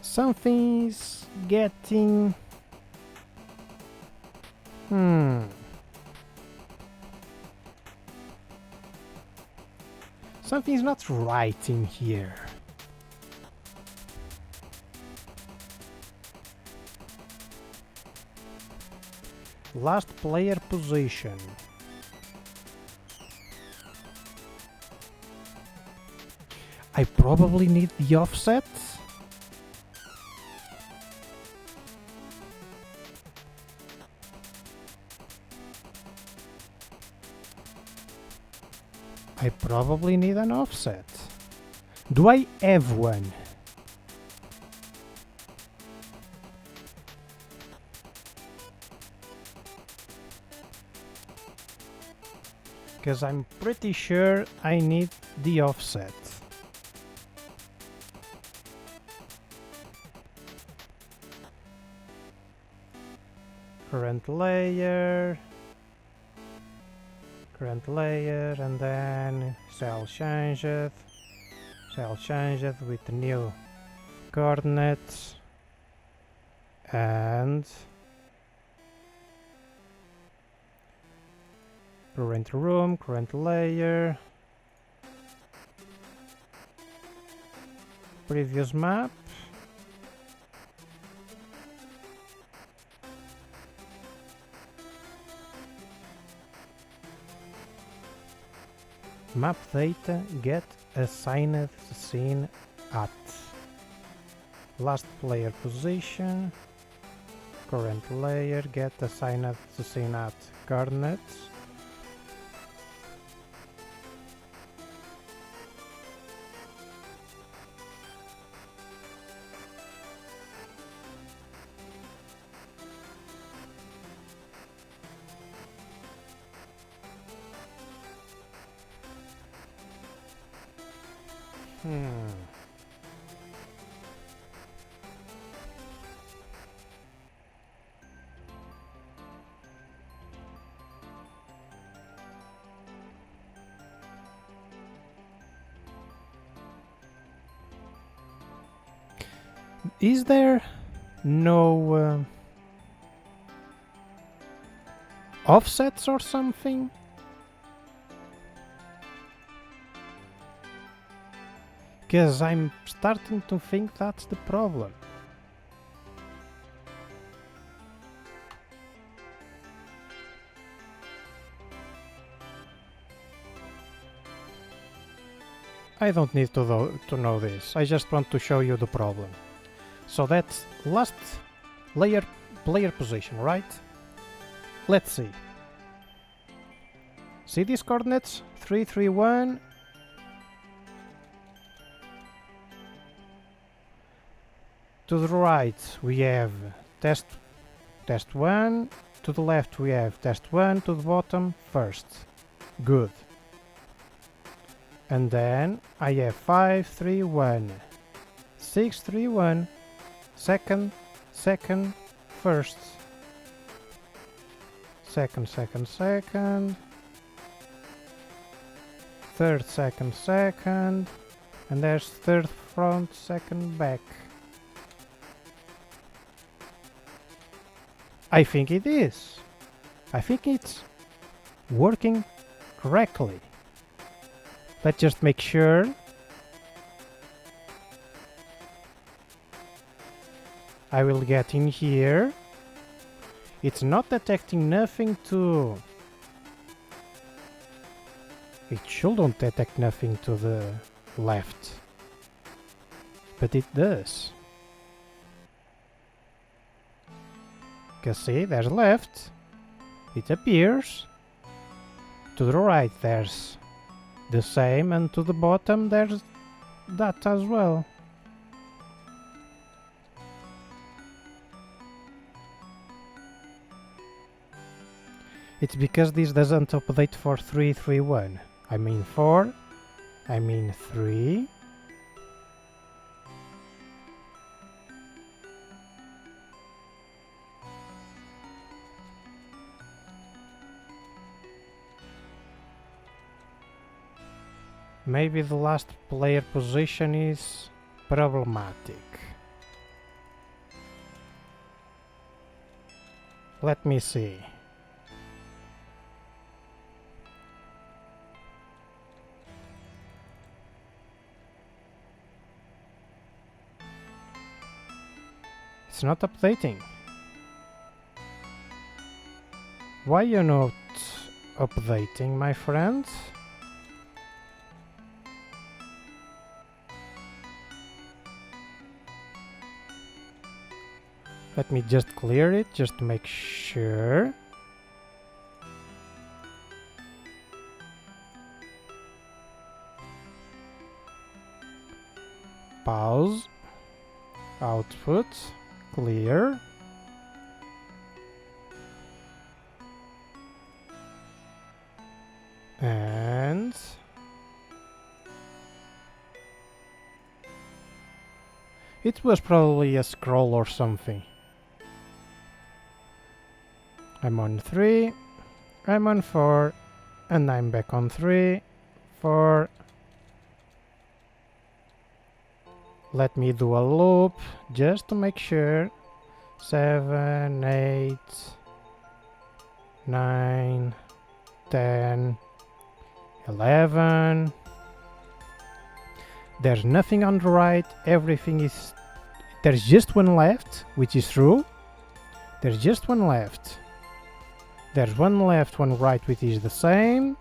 Something's getting... Something's not right in here. Last player position. I probably need the offset. I probably need an offset. Do I have one? because I'm pretty sure I need the offset. Current layer, and then shall change it with the new coordinates, and current room, current layer, previous map, map data get assigned scene at last player position, current layer get assigned scene at coordinates, Is there no offsets or something? Because I'm starting to think that's the problem. I don't need to know this, I just want to show you the problem. So that's last layer player position, right? Let's see. See these coordinates? 3, 3, 1. To the right we have test 1. To the left we have test 1. To the bottom first. Good. And then I have 5, 3, 1. 6, 3, 1. Second, first. Second. Third, second. And there's third front, second back. I think it is. I think it's working correctly. Let's just make sure. I will get in here. It's not detecting nothing to... It shouldn't detect nothing to the left. But it does. Because see, there's left. It appears. To the right there's the same, and to the bottom there's that as well. It's because this doesn't update for 3, 3, 1. I mean 4. I mean 3. Maybe the last player position is problematic. Let me see. It's not updating. Why you're not updating, my friend? Let me just clear it, just to make sure. Pause. Output. Clear. And it was probably a scroll or something. I'm on 3, I'm on 4, and I'm back on 3, 4. Let me do a loop just to make sure. 7, 8, 9, 10, 11. There's nothing on the right, everything is... There's just one left, which is true. There's just one left. There's one left, one right, which is the same.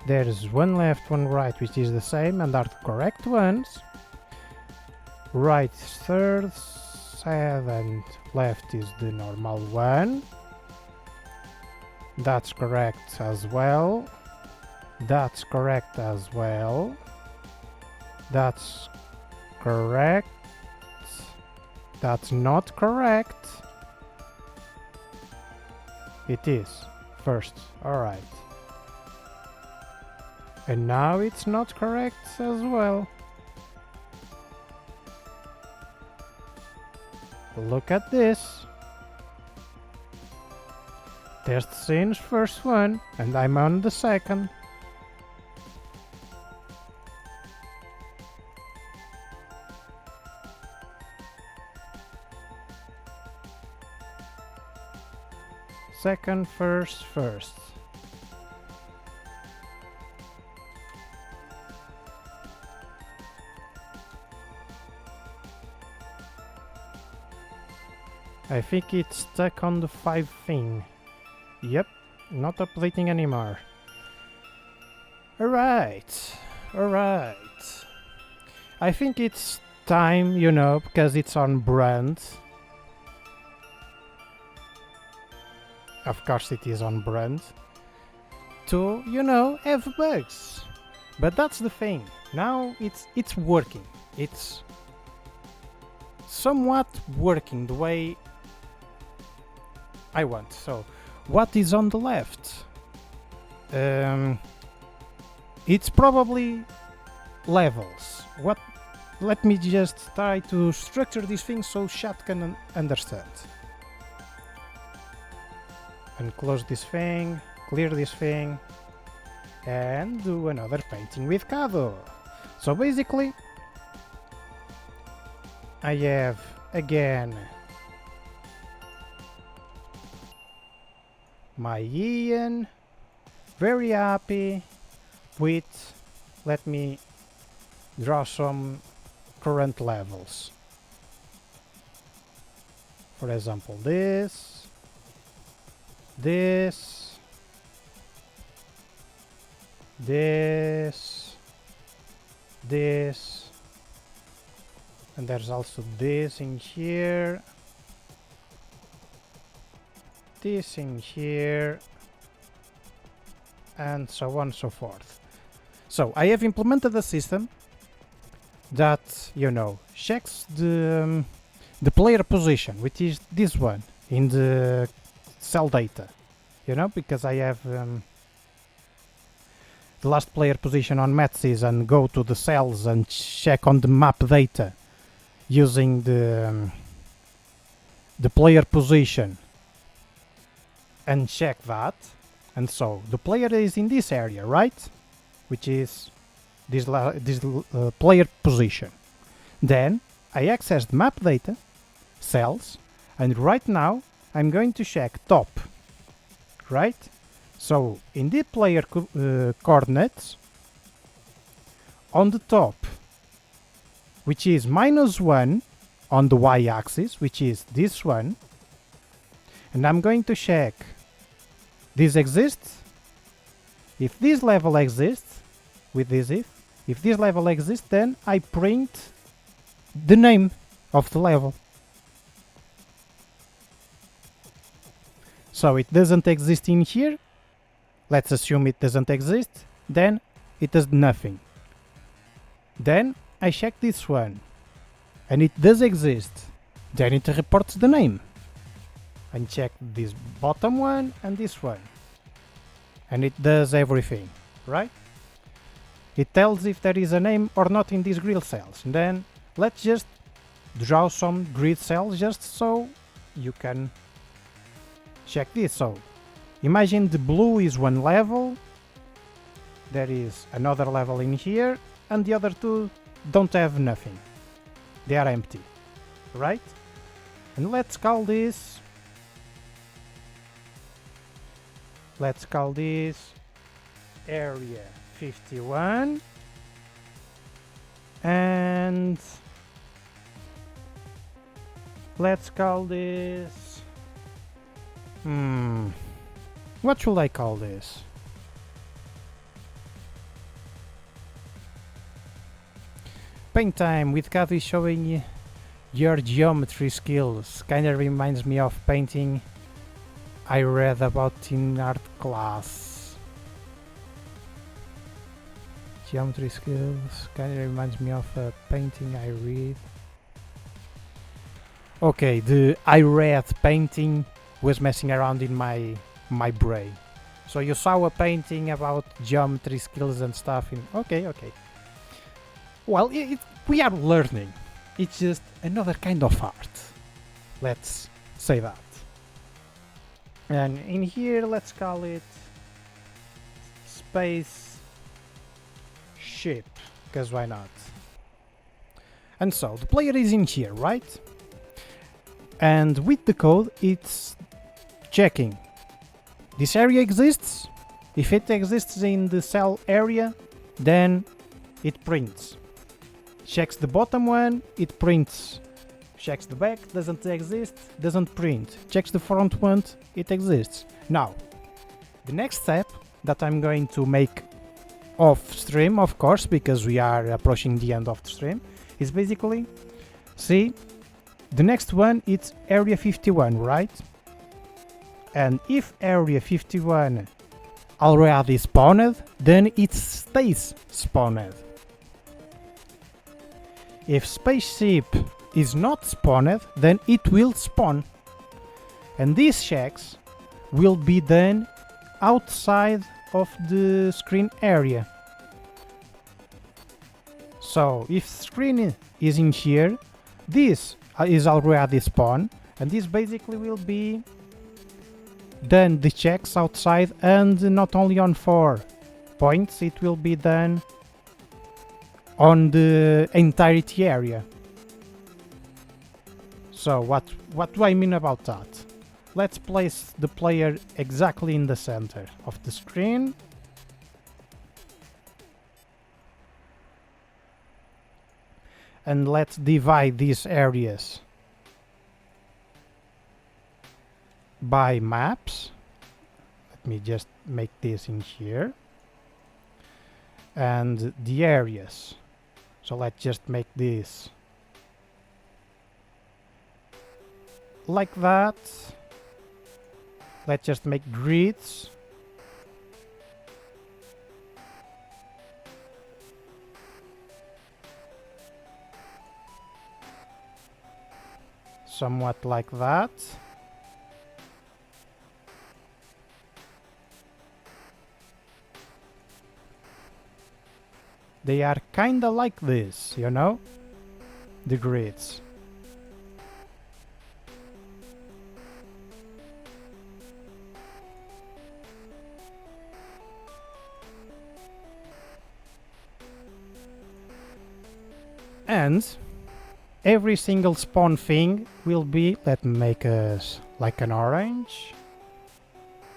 There's one left, one right, which is the same, and are the correct ones. Right is third, and left is the normal one. That's correct as well. That's correct as well. That's correct. That's not correct. It is first. Alright. And now it's not correct as well. Look at this. There's the scene's first one, and I'm on the second. Second, first, first. I think it's stuck on the 5 thing. Yep, not updating anymore. Alright, alright. I think it's time, you know, because it's on brand. Of course it is on brand. To, you know, have bugs. But that's the thing. Now it's working. It's somewhat working the way I want. So, what is on the left? It's probably levels. What? Let me just try to structure this thing so chat can understand. And close this thing, clear this thing, and do another painting with Kaado. So basically, I have again my Ian, very happy with, let me draw some current levels. For example, this, this, this, this, and there's also this in here, this in here, and so on and so forth. So I have implemented a system that, you know, checks the player position, which is this one in the cell data, you know, because I have the last player position on METSYS and go to the cells and check on the map data using the player position and check that. And so the player is in this area, right? Which is this player position. Then I access the map data, cells, and right now I'm going to check top, right? So in the player coordinates, on the top, which is -1 on the y-axis, which is this one, and I'm going to check this exists. If this level exists, with this if this level exists, then I print the name of the level. So it doesn't exist in here. Let's assume it doesn't exist. Then it does nothing. Then I check this one, and it does exist. Then it reports the name. And check this bottom one and this one. and it does everything, right? It tells if there is a name or not in these grid cells. And then let's just draw some grid cells just so you can check this. So imagine the blue is one level, there is another level in here, and the other two don't have nothing. They are empty, right? And let's call this area 51, and let's call this what should I call this? Paint time with Kaado showing your geometry skills. Kinda reminds me of painting I read about in art class. Geometry skills kinda reminds me of a painting I read. Okay, the I read painting was messing around in my brain. So you saw a painting about geometry skills and stuff in... Okay. Well, we are learning. It's just another kind of art. Let's say that. And in here, let's call it space ship, because why not? And so the player is in here, right? And with the code, it's checking. This area exists. If it exists in the cell area, then it prints. Checks the bottom one, it prints. Checks the back, doesn't exist, doesn't print. Checks the front one, it exists. Now, the next step that I'm going to make off stream, of course, because we are approaching the end of the stream, is basically, see, the next one it's area 51, right? And if area 51 already spawned, then it stays spawned. If spaceship is not spawned, then it will spawn. And these checks will be done outside of the screen area. So if screen is in here, this is already spawned, and this basically will be done the checks outside, and not only on 4 points, it will be done on the entirety area. So what do I mean about that? Let's place the player exactly in the center of the screen. And let's divide these areas by maps. Let me just make this in here. And the areas. So let's just make this like that. Let's just make grids. Somewhat like that. They are kinda like this, you know? The grids. And every single spawn thing will be, let me make us like an orange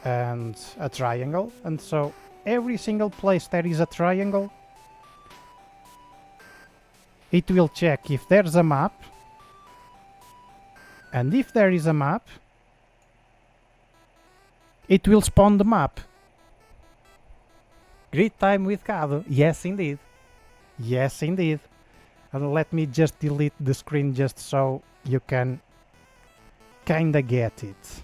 and a triangle. And so every single place there is a triangle, it will check if there's a map, and if there is a map, it will spawn the map. Grid time with Kaado. Yes, indeed. Yes, indeed. And let me just delete the screen just so you can kinda get it.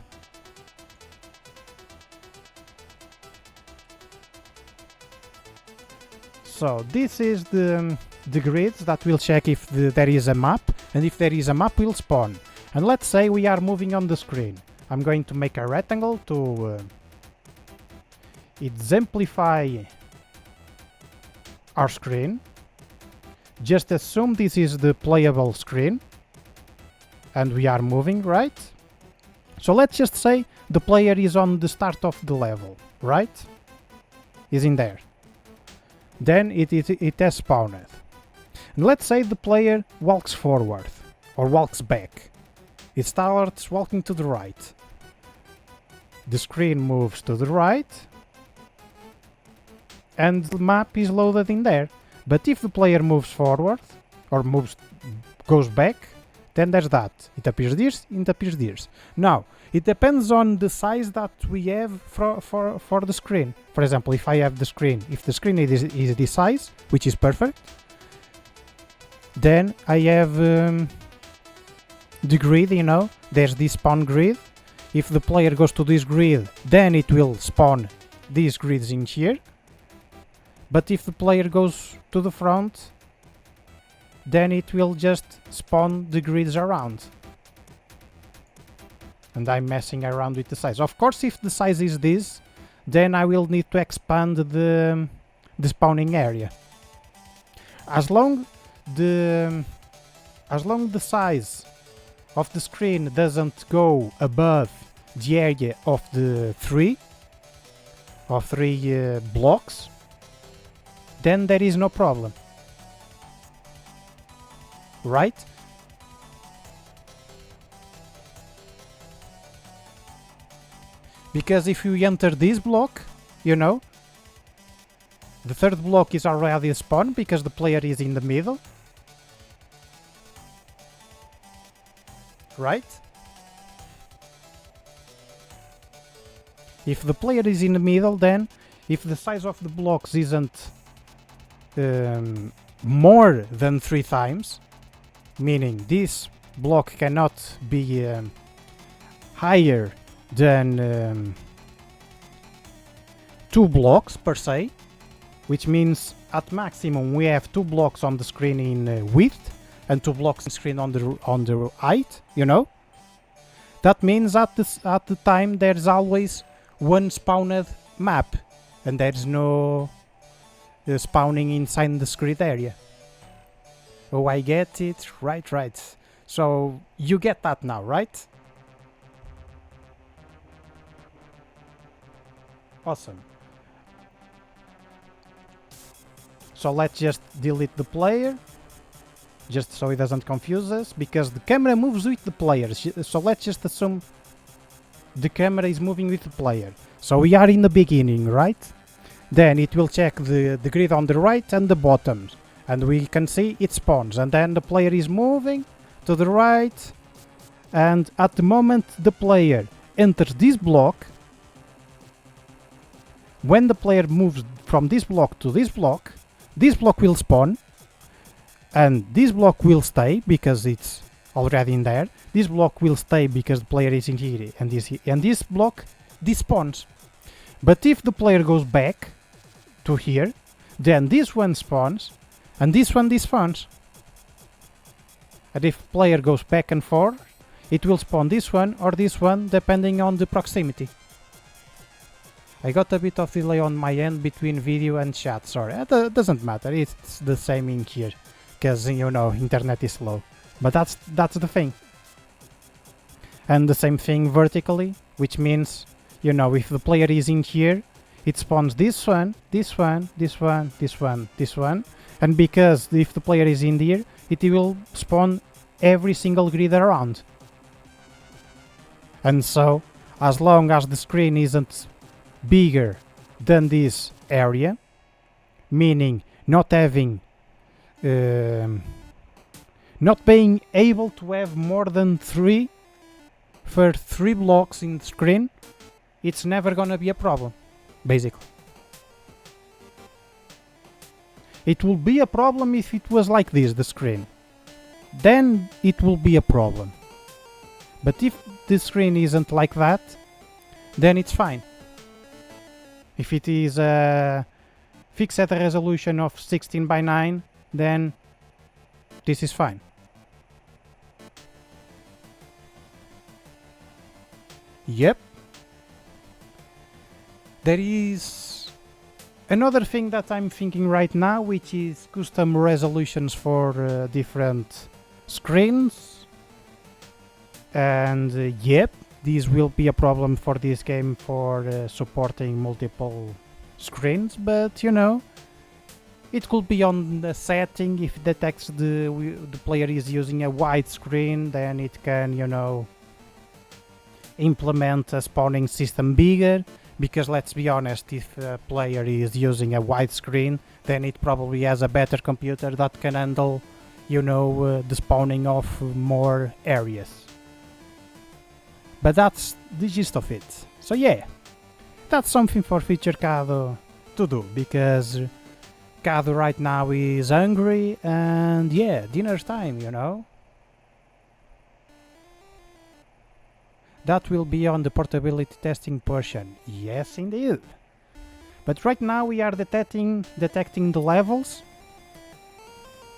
So this is the grids that will check if there is a map, and if there is a map will spawn. And let's say we are moving on the screen. I'm going to make a rectangle to exemplify our screen. Just assume this is the playable screen and we are moving, right? So let's just say the player is on the start of the level, right? Is in there. Then it has spawned. And let's say the player walks forward or walks back. It starts walking to the right. The screen moves to the right and the map is loaded in there. But if the player moves forward or goes back, then there's that. It appears this, it appears this. Now, it depends on the size that we have for the screen. For example, if I have the screen, if the screen is this size, which is perfect, then I have the grid, you know, there's this spawn grid. If the player goes to this grid, then it will spawn these grids in here. But if the player goes to the front, then it will just spawn the grids around. And I'm messing around with the size. Of course, if the size is this, then I will need to expand the spawning area. As long the size of the screen doesn't go above the area of the three blocks, then there is no problem, right? Because if you enter this block, you know, the third block is already spawned because the player is in the middle, right? If the player is in the middle, then if the size of the blocks isn't more than 3 times, meaning this block cannot be higher than 2 blocks per se, which means at maximum we have 2 blocks on the screen in width and 2 blocks on the screen on the height, you know. That means at the time there's always one spawned map and there's no spawning inside the grid area. Oh, I get it. Right. So you get that now, right? Awesome. So let's just delete the player, just so it doesn't confuse us, because the camera moves with the player. So let's just assume the camera is moving with the player. So we are in the beginning, right? Then it will check the grid on the right and the bottom, and we can see it spawns, and then the player is moving to the right, and at the moment the player enters this block, when the player moves from this block to this block will spawn, and this block will stay because it's already in there. This block will stay because the player is in here, and this block despawns. But if the player goes back to here, then this one spawns and this one despawns. And if player goes back and forth, it will spawn this one or this one depending on the proximity. I got a bit of delay on my end between video and chat, sorry. It doesn't matter, it's the same in here, because, you know, internet is slow. But that's the thing. And the same thing vertically, which means, you know, if the player is in here, it spawns this one, this one, this one, this one, this one. And because if the player is in here, it will spawn every single grid around. And so, as long as the screen isn't bigger than this area, meaning not having not being able to have more than 3 for 3 blocks in the screen, it's never gonna be a problem, basically. It will be a problem if it was like this, the screen. Then it will be a problem. But if the screen isn't like that, then it's fine. If it is fixed at a resolution of 16:9, then this is fine. Yep. There is Another thing that I'm thinking right now, which is custom resolutions for different screens. And yep, this will be a problem for this game for supporting multiple screens, but you know, it could be on the setting. If it detects the player is using a wide screen, then it can, you know, implement a spawning system bigger, because let's be honest, if a player is using a wide screen, then it probably has a better computer that can handle, you know, the spawning of more areas. But that's the gist of it. So yeah, that's something for future Kaado to do, because Kaado right now is hungry and yeah, dinner's time, you know. That will be on the portability testing portion. Yes, indeed. But right now we are detecting the levels.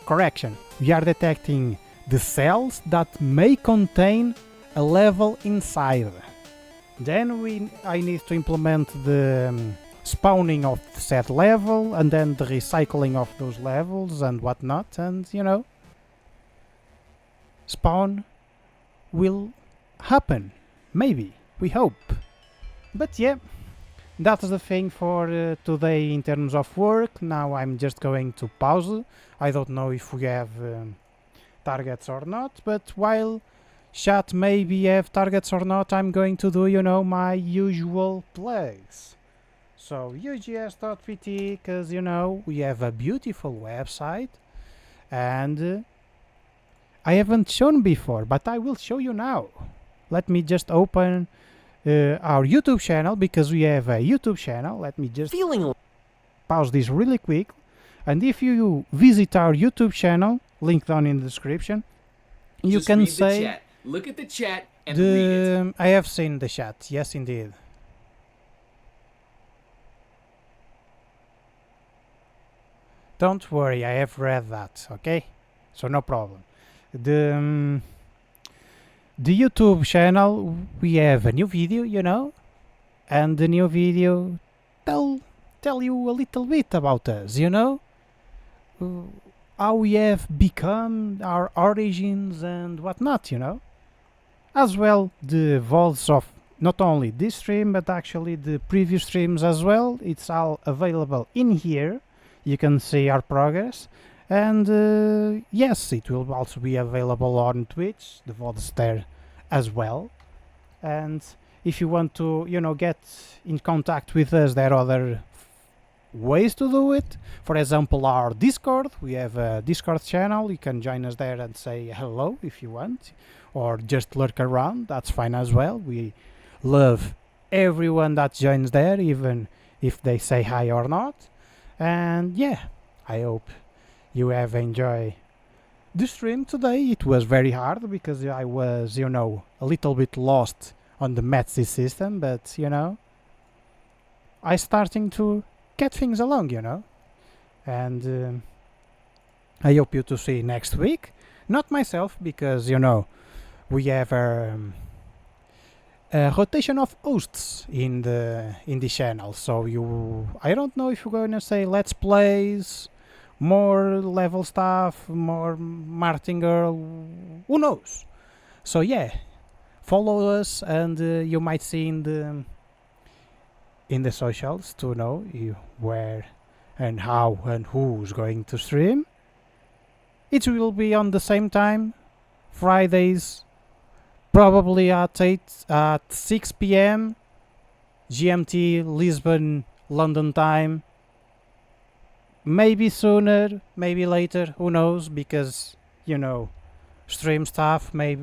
Correction. We are detecting the cells that may contain a level inside. Then I need to implement the spawning of the said level, and then the recycling of those levels and whatnot, and you know, spawn will happen. Maybe, we hope. But yeah, that's the thing for today in terms of work. Now I'm just going to pause. I don't know if we have targets or not, but while chat maybe have targets or not, I'm going to do, you know, my usual plugs. So ugs.pt, because you know, we have a beautiful website, and I haven't shown before, but I will show you now. Let me just open our YouTube channel, because we have a YouTube channel. Let me just pause this really quick. And if you visit our YouTube channel, link down in the description, you just can read say... the chat. Look at the chat and read it. I have seen the chat, yes indeed. Don't worry, I have read that, okay? So no problem. The YouTube channel, we have a new video, you know, and the new video tell you a little bit about us, you know, how we have become, our origins and whatnot, you know, as well the VODs of not only this stream but actually the previous streams as well. It's all available in here. You can see our progress. And yes, it will also be available on Twitch, the VODs there as well. And if you want to, you know, get in contact with us, there are other ways to do it. For example, our Discord. We have a Discord channel. You can join us there and say hello if you want, or just lurk around. That's fine as well. We love everyone that joins there, even if they say hi or not. And yeah, I hope you have enjoyed the stream today. It was very hard because I was, you know, a little bit lost on the METSYS system, but you know, I starting to get things along, you know. And I hope you to see next week. Not myself, because you know, we have a rotation of hosts in the channel. So I don't know if you're gonna say let's plays, more level stuff, more Martinger, who knows. So yeah, follow us, and you might see in the socials to know where and how and who's going to stream. It will be on the same time, Fridays, probably at 6 p.m. GMT, Lisbon, London time. Maybe sooner, maybe later, who knows, because, you know, stream stuff, may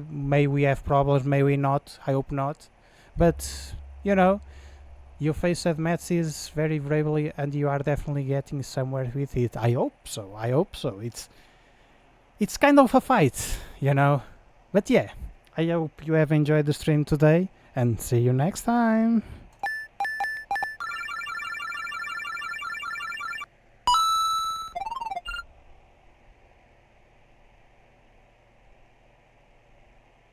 we have problems, may we not, I hope not. But, you know, you faced METSYS very bravely, and you are definitely getting somewhere with it. I hope so. It's kind of a fight, you know. But yeah, I hope you have enjoyed the stream today, and see you next time.